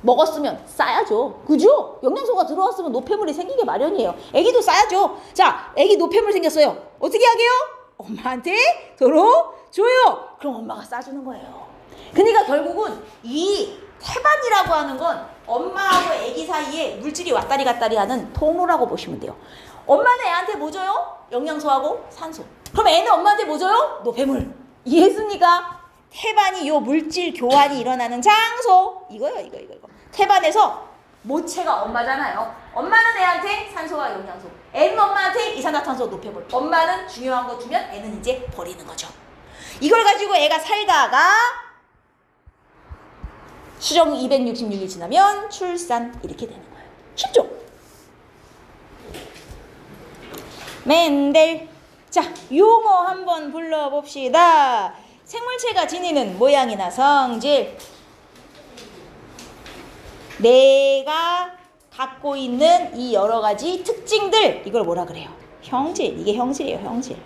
먹었으면 싸야죠. 그죠? 영양소가 들어왔으면 노폐물이 생기게 마련이에요. 아기도 싸야죠. 자, 아기 노폐물 생겼어요. 어떻게 하게요? 엄마한테 들어줘요. 그럼 엄마가 싸주는 거예요. 그러니까 결국은 이 태반이라고 하는 건 엄마하고 아기 사이에 물질이 왔다리 갔다리 하는 통로라고 보시면 돼요. 엄마는 애한테 뭐 줘요? 영양소하고 산소. 그럼 애는 엄마한테 뭐 줘요? 노폐물. 이해했습니까? 태반이 요 물질 교환이 일어나는 장소. 이거요, 이거. 태반에서 모체가 엄마잖아요. 엄마는 애한테 산소와 영양소. 애는 엄마한테 이산화탄소, 노폐물. 엄마는 중요한 거 주면 애는 이제 버리는 거죠. 이걸 가지고 애가 살다가 수정 266일 지나면 출산 이렇게 되는 거예요. 쉽죠? 맨델. 자, 용어 한번 불러봅시다. 생물체가 지니는 모양이나 성질. 내가 갖고 있는 이 여러 가지 특징들, 이걸 뭐라 그래요? 형질. 이게 형질이에요, 형질.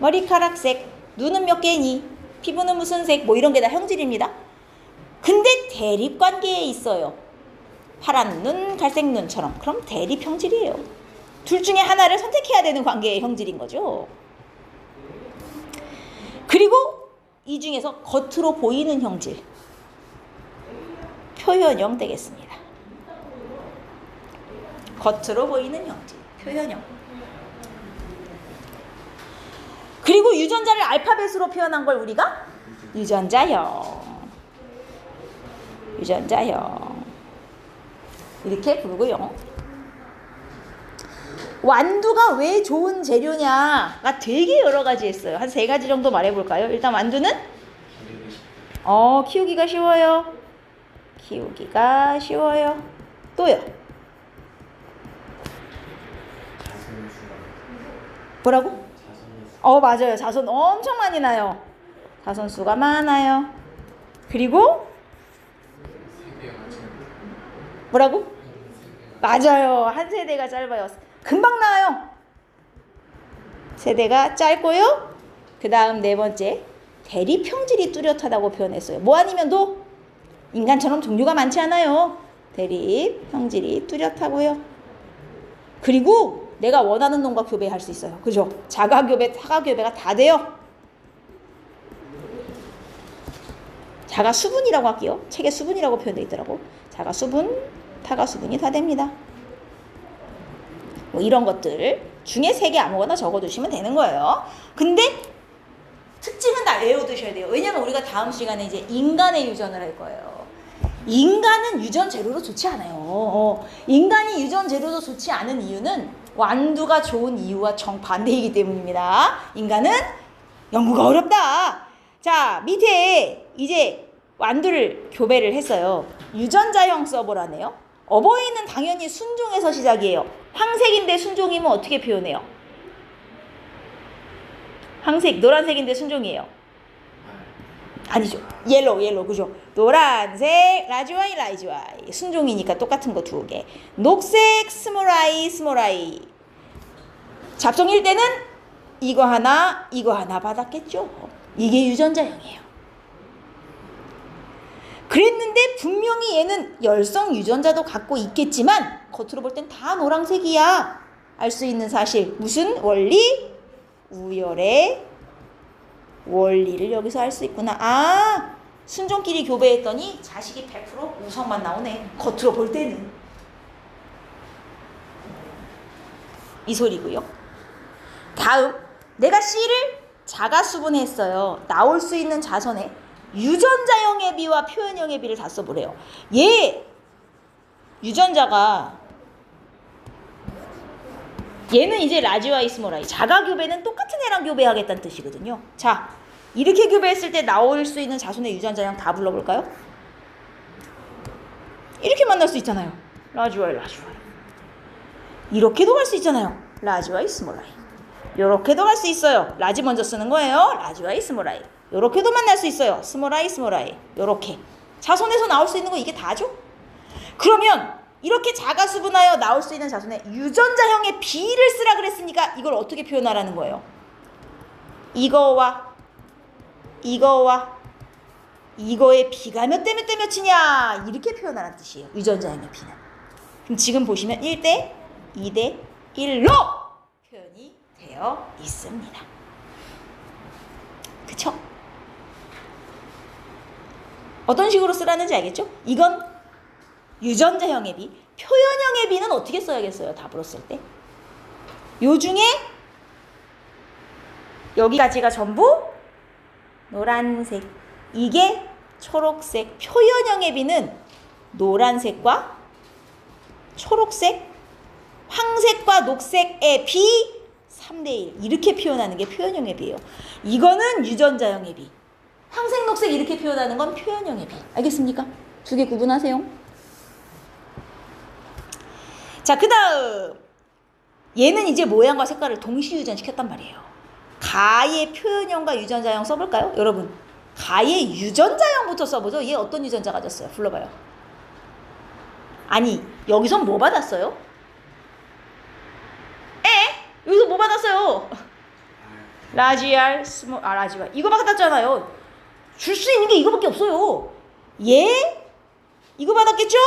머리카락 색, 눈은 몇 개니? 피부는 무슨 색? 뭐 이런 게 다 형질입니다. 근데 대립관계에 있어요. 파란 눈, 갈색 눈처럼. 그럼 대립 형질이에요. 둘 중에 하나를 선택해야 되는 관계의 형질인 거죠. 그리고 이 중에서 겉으로 보이는 형질, 표현형 되겠습니다. 겉으로 보이는 형질, 표현형. 그리고 유전자를 알파벳으로 표현한 걸 우리가 유전자형, 유전자형 이렇게 부르고요. 완두가 왜 좋은 재료냐가 되게 여러 가지 있어요. 한 3가지 정도 말해볼까요? 일단 완두는 키우기가 쉬워요. 키우기가 쉬워요. 또요. 뭐라고? 맞아요. 자손 엄청 많이 나요. 자손수가 많아요. 그리고 뭐라고? 맞아요. 한 세대가 짧아요. 금방 나와요. 세대가 짧고요. 그 다음 4번째, 대립 형질이 뚜렷하다고 표현했어요. 뭐 아니면 도? 인간처럼 종류가 많지 않아요. 대립 형질이 뚜렷하고요. 그리고 내가 원하는 놈과 교배할 수 있어요. 그죠? 자가교배, 타가교배가 다 돼요. 자가수분이라고 할게요. 책에 수분이라고 표현되어 있더라고. 자가수분, 타가수분이 다 됩니다. 뭐 이런 것들 중에 3개 아무거나 적어두시면 되는 거예요. 근데 특징은 다 외워두셔야 돼요. 왜냐면 우리가 다음 시간에 이제 인간의 유전을 할 거예요. 인간은 유전 재료로 좋지 않아요. 인간이 유전 재료로 좋지 않은 이유는 완두가 좋은 이유와 정반대이기 때문입니다. 인간은 연구가 어렵다. 자, 밑에 이제 완두를 교배를 했어요. 유전자형 써보라네요. 어버이는 당연히 순종에서 시작이에요. 황색인데 순종이면 어떻게 표현해요? 황색, 노란색인데 순종이에요. 아니죠. 옐로우, 그죠? 노란색, 라지와이, 라이지와이. 순종이니까 똑같은 거 2개. 녹색, 스몰아이. 잡종일 때는 이거 하나 받았겠죠. 이게 유전자형이에요. 그랬는데 분명히 얘는 열성 유전자도 갖고 있겠지만 겉으로 볼 땐 다 노란색이야. 알 수 있는 사실. 무슨 원리? 우열의 원리를 여기서 알 수 있구나. 순종끼리 교배했더니 자식이 100% 우성만 나오네. 겉으로 볼 때는. 이 소리고요. 다음, 내가 C를 자가수분했어요. 나올 수 있는 자손에 유전자형의 비와 표현형의 비를 다 써보래요. 얘 유전자가 얘는 이제 라지와이 스몰아이. 자가교배는 똑같은 애랑 교배하겠다는 뜻이거든요. 자, 이렇게 교배했을 때 나올 수 있는 자손의 유전자형 다 불러볼까요? 이렇게 만날 수 있잖아요. 라지와이. 이렇게도 갈 수 있잖아요. 라지와이 스몰아이. 이렇게도 갈 수 있어요. 라지 먼저 쓰는 거예요. 라지와이 스몰아이. 요렇게도 만날 수 있어요. 스몰아이. 요렇게. 자손에서 나올 수 있는 거 이게 다죠? 그러면 이렇게 자가수분하여 나올 수 있는 자손의 유전자형의 비를 쓰라 그랬으니까 이걸 어떻게 표현하라는 거예요? 이거와 이거의 비가 몇 대 몇이냐 이렇게 표현하라는 뜻이에요. 유전자형의 비는. 그럼 지금 보시면 1대 2대 1로 표현이 되어 있습니다. 그쵸? 어떤 식으로 쓰라는지 알겠죠? 이건 유전자형의 비, 표현형의 비는 어떻게 써야겠어요? 답으로 쓸 때. 요 중에 여기까지가 전부 노란색, 이게 초록색. 표현형의 비는 노란색과 초록색, 황색과 녹색의 비 3대1 이렇게 표현하는 게 표현형의 비예요. 이거는 유전자형의 비. 황색, 녹색 이렇게 표현하는 건 표현형의 비. 알겠습니까? 2개 구분하세요. 자, 그 다음 얘는 이제 모양과 색깔을 동시 유전시켰단 말이에요. 가의 표현형과 유전자형 써볼까요? 여러분, 가의 유전자형부터 써보죠. 얘 어떤 유전자 가졌어요? 불러봐요. 아니, 여기서 뭐 받았어요? 여기서 뭐 받았어요? 라지알, 라지알. 이거 받았잖아요. 줄 수 있는 게 이거밖에 없어요. 얘? 이거 받았겠죠?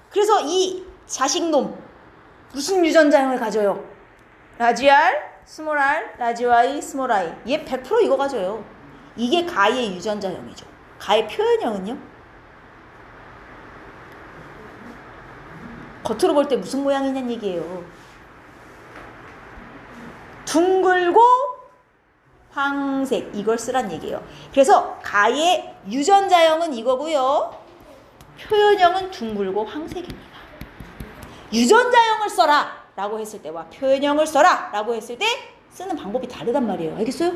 그래서 이 자식놈, 무슨 유전자형을 가져요? 라지알, 스몰 r, 라지 y, 스몰 i. 얘 100% 이거 가져요. 이게 가의 유전자형이죠. 가의 표현형은요? 겉으로 볼 때 무슨 모양이냐는 얘기예요. 둥글고 황색, 이걸 쓰란 얘기예요. 그래서 가의 유전자형은 이거고요. 표현형은 둥글고 황색입니다. 유전자형을 써라 라고 했을 때와 표현형을 써라 라고 했을 때 쓰는 방법이 다르단 말이에요. 알겠어요?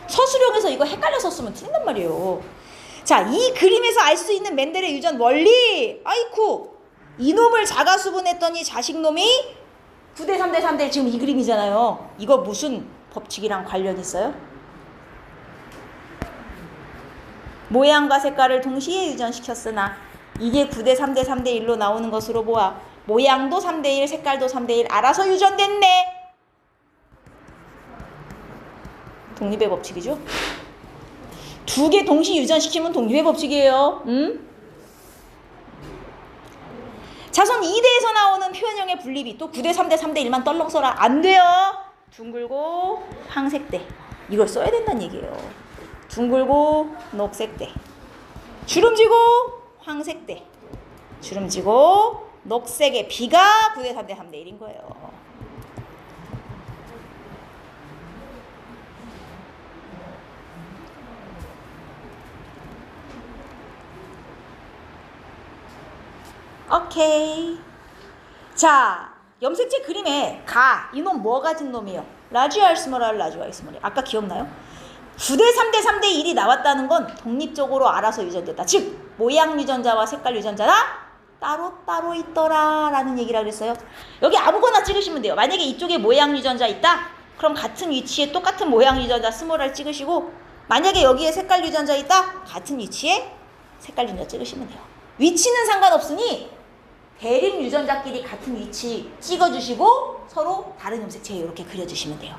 서술형에서 이거 헷갈려서 쓰면 틀린단 말이에요. 자, 이 그림에서 알 수 있는 멘델의 유전 원리. 아이쿠, 이놈을 자가수분했더니 자식놈이 9대 3대 3대 지금 이 그림이잖아요. 이거 무슨 법칙이랑 관련 있어요? 모양과 색깔을 동시에 유전시켰으나 이게 9대 3대 3대 1로 나오는 것으로 보아 모양도 3대 1, 색깔도 3대 1 알아서 유전됐네. 독립의 법칙이죠. 두 개 동시 유전시키면 독립의 법칙이에요. 자손 2대에서 나오는 표현형의 분립이 또 9대 3대 3대 1만 떨렁 써라. 안 돼요. 둥글고 황색대. 이걸 써야 된다는 얘기예요. 둥글고 녹색대. 주름지고 황색대. 주름지고 녹색의 B가 9대 3대 3대 1인 거예요. 오케이. 자, 염색체 그림에 가, 이놈 뭐 가진 놈이에요? 라지알 스몰알, 라지알 스몰이. 아까 기억나요? 9대 3대 3대 1이 나왔다는 건 독립적으로 알아서 유전됐다. 즉, 모양 유전자와 색깔 유전자가 따로 있더라 라는 얘기라 그랬어요. 여기 아무거나 찍으시면 돼요. 만약에 이쪽에 모양 유전자 있다? 그럼 같은 위치에 똑같은 모양 유전자 스몰알 찍으시고, 만약에 여기에 색깔 유전자 있다? 같은 위치에 색깔 유전자 찍으시면 돼요. 위치는 상관없으니 대립 유전자끼리 같은 위치 찍어주시고 서로 다른 염색체 이렇게 그려주시면 돼요.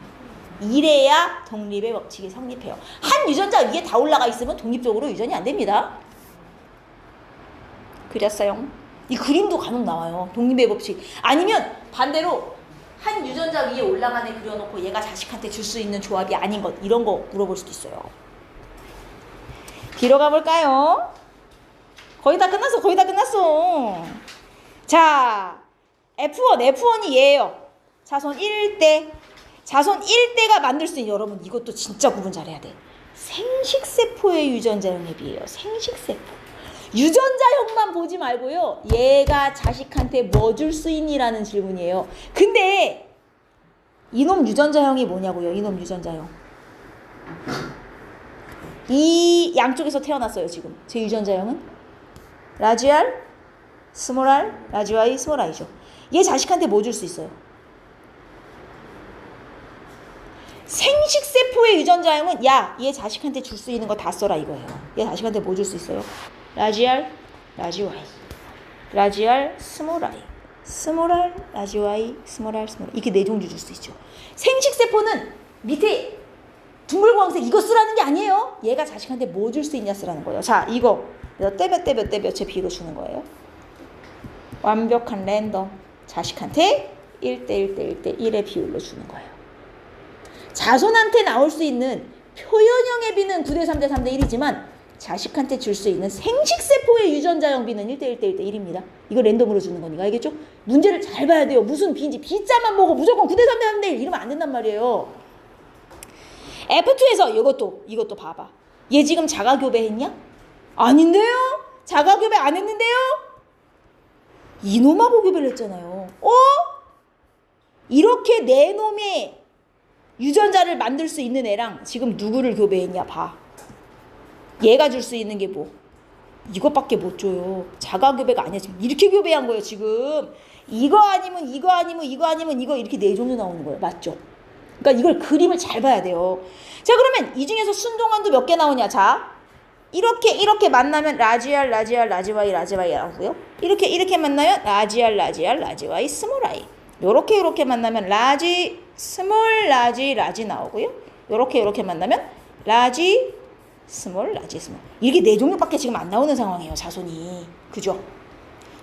이래야 독립의 법칙이 성립해요. 한 유전자 위에 다 올라가 있으면 독립적으로 유전이 안 됩니다. 그렸어요. 이 그림도 간혹 나와요. 독립의 법칙. 아니면 반대로 한 유전자 위에 올라간 애 그려놓고 얘가 자식한테 줄 수 있는 조합이 아닌 것, 이런 거 물어볼 수도 있어요. 뒤로 가볼까요? 거의 다 끝났어. 자, F1이 얘예요. 자손 1대. 자손 1대가 만들 수 있는, 여러분 이것도 진짜 구분 잘해야 돼. 생식세포의 유전자형에 비해요. 생식세포. 유전자형만 보지 말고요. 얘가 자식한테 뭐 줄 수 있니라는 질문이에요. 근데 이놈 유전자형이 뭐냐고요. 이놈 유전자형. 이 양쪽에서 태어났어요. 지금 제 유전자형은 라지알, 스몰 r, 라지 y, 스몰 i죠. 얘 자식한테 뭐 줄 수 있어요? 생식세포의 유전자형은 야, 얘 자식한테 줄 수 있는 거 다 써라 이거예요. 얘 자식한테 뭐 줄 수 있어요? 라지 r, 라지 y, 라지 r, 스몰 i, 스몰 r, 라지 y, 스몰 r, 스몰 i. 이렇게 네 종류 줄 수 있죠. 생식세포는 밑에 둥글고 황색 이거 쓰라는 게 아니에요. 얘가 자식한테 뭐 줄 수 있냐 쓰라는 거예요. 자, 이거 몇 대 몇의 비로 주는 거예요. 완벽한 랜덤. 자식한테 1대1의 비율로 주는 거예요. 자손한테 나올 수 있는 표현형의 비는 9대 3대 3대 1이지만 자식한테 줄 수 있는 생식세포의 유전자형 비는 1대1입니다. 이거 랜덤으로 주는 거니까 알겠죠? 문제를 잘 봐야 돼요. 무슨 비인지 B자만 보고 무조건 9대 3대 3대 1 이러면 안 된단 말이에요. F2에서 이것도 봐봐. 얘 지금 자가교배 했냐? 아닌데요? 자가교배 안 했는데요? 이놈하고 교배를 했잖아요. 이렇게 네 놈의 유전자를 만들 수 있는 애랑 지금 누구를 교배했냐 봐. 얘가 줄 수 있는 게 뭐? 이것밖에 못 줘요. 자가교배가 아니야. 지금 이렇게 교배한 거예요. 지금 이거 아니면 이거 아니면 이거 아니면 이거 이렇게 네 종류 나오는 거예요. 맞죠? 그러니까 이걸 그림을 잘 봐야 돼요. 자, 그러면 이 중에서 순종한도 몇 개 나오냐? 자, 이렇게 만나면 라지 R, 라지 R, 라지 Y, 라지 Y 나오고요. 이렇게 만나면 라지 R, 라지 R, 라지 Y, 스몰 I. 요렇게 만나면 라지, 스몰, 라지 나오고요. 요렇게 만나면 라지, 스몰, 라지, 스몰. 이렇게 네 종류밖에 지금 안 나오는 상황이에요. 자손이. 그죠?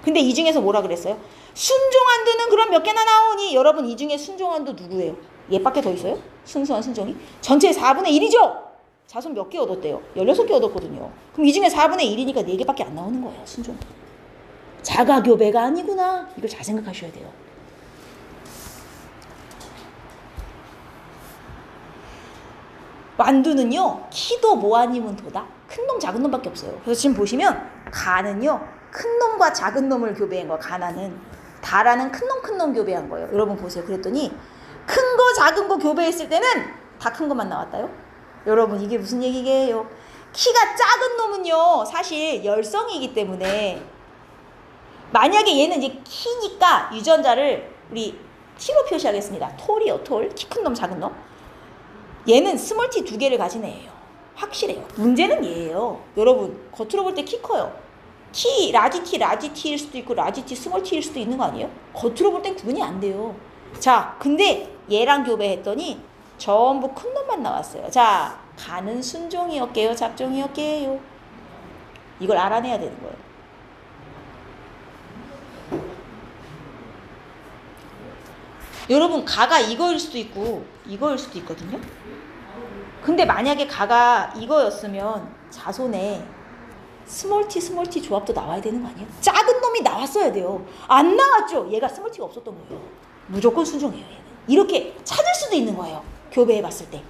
근데 이 중에서 뭐라 그랬어요? 순종한두는 그럼 몇 개나 나오니? 여러분, 이 중에 순종한두 누구예요? 얘밖에 더 있어요? 순수한 순종이? 전체 4분의 1이죠? 자손 몇 개 얻었대요? 16개 얻었거든요. 그럼 이 중에 4분의 1이니까 4개밖에 안 나오는 거예요. 순종. 자가교배가 아니구나. 이걸 잘 생각하셔야 돼요. 완두는요, 키도 뭐 아니면 도다. 큰 놈 작은 놈밖에 없어요. 그래서 지금 보시면 가는요, 큰 놈과 작은 놈을 교배한 거야. 가나는. 다라는 큰 놈 교배한 거예요. 여러분 보세요. 그랬더니 큰 거 작은 거 교배했을 때는 다 큰 것만 나왔다요. 여러분, 이게 무슨 얘기게요? 키가 작은 놈은요, 사실 열성이기 때문에 만약에 얘는 이제 키니까 유전자를 우리 T로 표시하겠습니다. 톨이요, 톨. 키 큰 놈, 작은 놈. 얘는 스몰 T 2개를 가진 애예요. 확실해요. 문제는 얘예요. 여러분, 겉으로 볼 때 키 커요. 키, 라지 T일 수도 있고 라지 T, 스몰 T일 수도 있는 거 아니에요? 겉으로 볼 땐 구분이 안 돼요. 자, 근데 얘랑 교배했더니 전부 큰 놈만 나왔어요. 자, 가는 순종이었게요? 잡종이었게요? 이걸 알아내야 되는 거예요. 여러분, 가가 이거일 수도 있고 이거일 수도 있거든요. 근데 만약에 가가 이거였으면 자손에 스몰 T 조합도 나와야 되는 거 아니에요? 작은 놈이 나왔어야 돼요. 안 나왔죠? 얘가 스몰 T가 없었던 거예요. 무조건 순종이에요, 얘는. 이렇게 찾을 수도 있는 거예요. 교배해 봤을 때.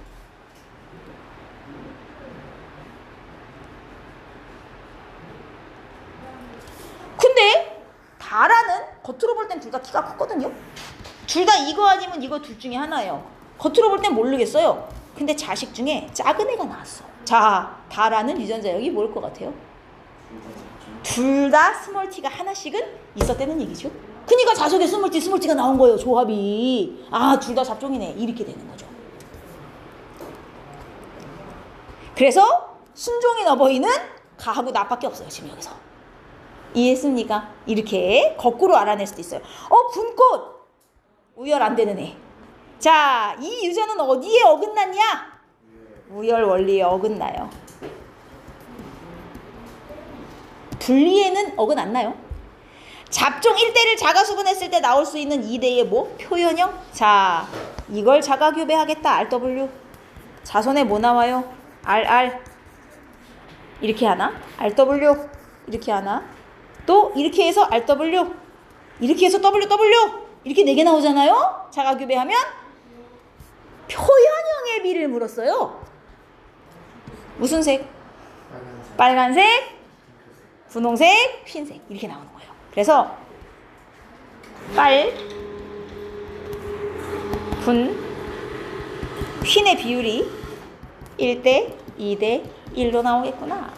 근데 다라는 겉으로 볼 땐 둘 다 키가 컸거든요. 둘 다 이거 아니면 이거 둘 중에 하나예요. 겉으로 볼 땐 모르겠어요. 근데 자식 중에 작은 애가 나왔어. 자, 다라는 유전자역이 뭘 것 같아요? 둘 다 스몰 T가 하나씩은 있었다는 얘기죠. 그러니까 자석에 스몰 T가 나온 거예요. 조합이. 아, 둘 다 잡종이네. 이렇게 되는 거죠. 그래서 순종인 어버이는 가하고 나밖에 없어요. 지금 여기서. 이해했습니까? 이렇게 거꾸로 알아낼 수도 있어요. 분꽃! 우열 안 되는 애. 자, 이 유전은 어디에 어긋났냐? 우열 원리에 어긋나요. 분리에는 어긋났나요? 잡종 1대를 자가수분했을 때 나올 수 있는 2대의 뭐? 표현형? 자, 이걸 자가교배하겠다. RW. 자손에 뭐 나와요? RR. 이렇게 하나? RW. 이렇게 하나? 또 이렇게 해서 RW. 이렇게 해서 WW. 이렇게 4개 나오잖아요? 자가교배하면 표현형의 비를 물었어요. 무슨 색? 빨간색, 분홍색, 흰색 이렇게 나오는 거예요. 그래서 분, 흰의 비율이 1대 2대 1로 나오겠구나.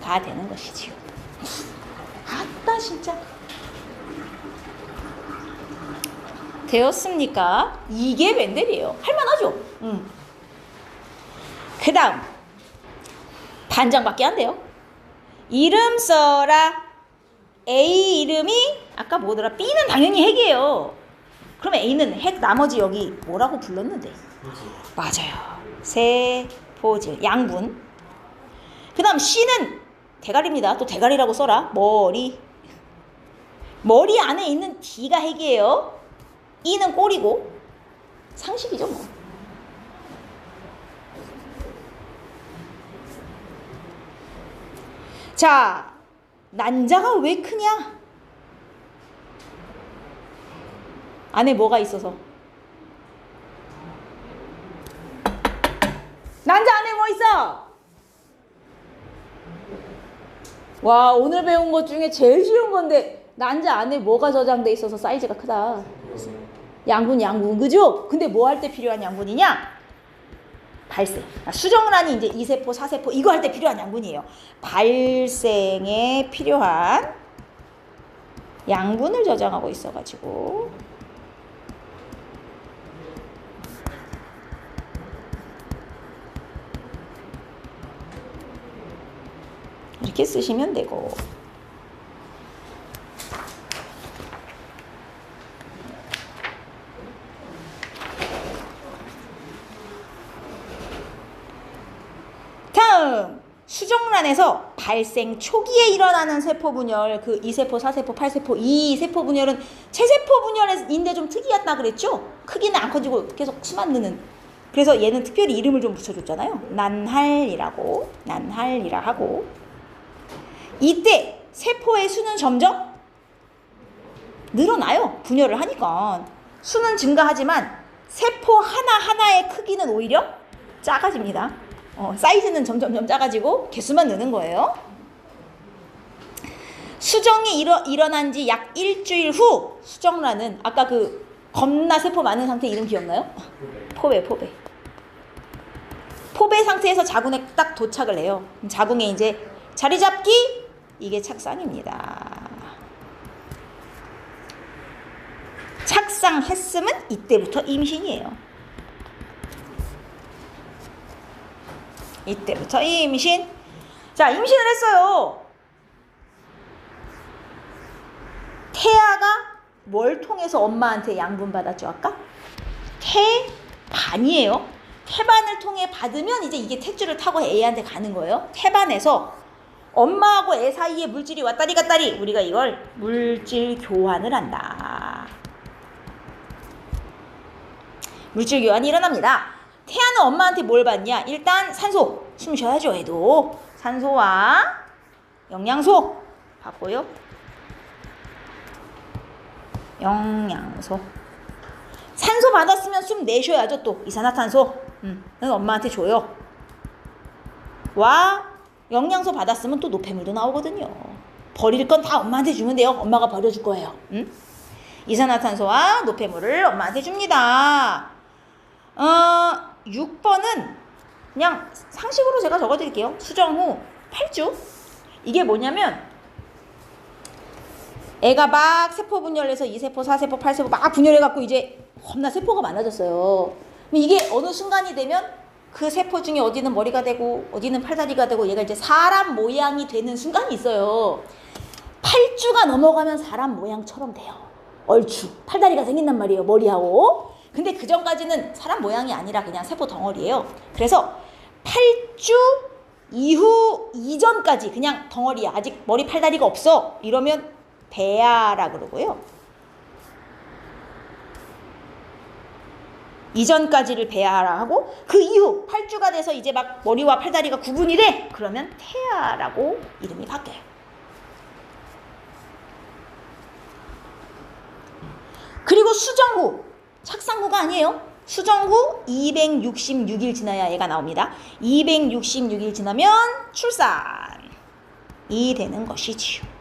가 되는 것이지요. 아따 진짜. 되었습니까? 이게 웬델이에요. 할만하죠? 그 다음 반장밖에 안 돼요. 이름 써라. A 이름이 아까 뭐더라? B는 당연히 핵이에요. 그러면 A는 핵 나머지 여기 뭐라고 불렀는데? 맞아요. 세포질 양분. 그 다음 C는 대가리입니다. 또 대가리라고 써라. 머리 안에 있는 D가 핵이에요. E는 꼬리고 상식이죠 뭐. 자, 난자가 왜 크냐? 안에 뭐가 있어서? 난자 안에 뭐 있어? 와, 오늘 배운 것 중에 제일 쉬운 건데 난자 안에 뭐가 저장돼 있어서 사이즈가 크다. 양분 그죠? 근데 뭐 할 때 필요한 양분이냐? 발생. 수정란이 이제 2세포 4세포 이거 할 때 필요한 양분이에요. 발생에 필요한 양분을 저장하고 있어가지고 이렇게 쓰시면 되고, 다음 수정란에서 발생 초기에 일어나는 세포 분열, 그 2세포, 4세포, 8세포, 이 세포 분열은 체세포 분열인데 좀 특이하다 그랬죠? 크기는 안 커지고 계속 수만 느는. 그래서 얘는 특별히 이름을 좀 붙여줬잖아요. 난할이라고, 난할이라 하고. 이때 세포의 수는 점점 늘어나요. 분열을 하니까. 수는 증가하지만 세포 하나하나의 크기는 오히려 작아집니다. 사이즈는 점점 작아지고 개수만 느는 거예요. 수정이 일어난 지 약 일주일 후 수정란은 아까 그 겁나 세포 많은 상태 이름 기억나요? 포배. 포배 상태에서 자궁에 딱 도착을 해요. 자궁에 이제 자리 잡기, 이게 착상입니다. 착상했으면 이때부터 임신이에요. 이때부터 임신. 자, 임신을 했어요. 태아가 뭘 통해서 엄마한테 양분 받았죠, 아까? 태반이에요. 태반을 통해 받으면 이제 이게 탯줄을 타고 애한테 가는 거예요. 태반에서 엄마하고 애 사이에 물질이 왔다리 갔다리, 우리가 이걸 물질 교환을 한다. 물질 교환이 일어납니다. 태아는 엄마한테 뭘 받냐? 일단 산소, 숨 쉬어야죠, 애도. 산소와 영양소 받고요. 영양소. 산소 받았으면 숨 내쉬어야죠, 또. 이산화탄소. 그건 엄마한테 줘요. 와, 영양소 받았으면 또 노폐물도 나오거든요. 버릴 건 다 엄마한테 주면 돼요. 엄마가 버려줄 거예요. 이산화탄소와 노폐물을 엄마한테 줍니다. 6번은 그냥 상식으로 제가 적어드릴게요. 수정 후 8주. 이게 뭐냐면 애가 막 세포 분열해서 2세포, 4세포, 8세포 막 분열해갖고 이제 겁나 세포가 많아졌어요. 이게 어느 순간이 되면 그 세포 중에 어디는 머리가 되고 어디는 팔다리가 되고 얘가 이제 사람 모양이 되는 순간이 있어요. 8주가 넘어가면 사람 모양처럼 돼요. 얼추 팔다리가 생긴단 말이에요, 머리하고. 근데 그 전까지는 사람 모양이 아니라 그냥 세포 덩어리예요. 그래서 8주 이전까지 그냥 덩어리야. 아직 머리 팔다리가 없어. 이러면 배아라 그러고요. 이전까지를 배아라 하고, 그 이후 8주가 돼서 이제 막 머리와 팔다리가 구분이 돼. 그러면 태아라고 이름이 바뀌어요. 그리고 수정 후, 착상 후가 아니에요. 수정 후 266일 지나야 애가 나옵니다. 266일 지나면 출산이 되는 것이지요.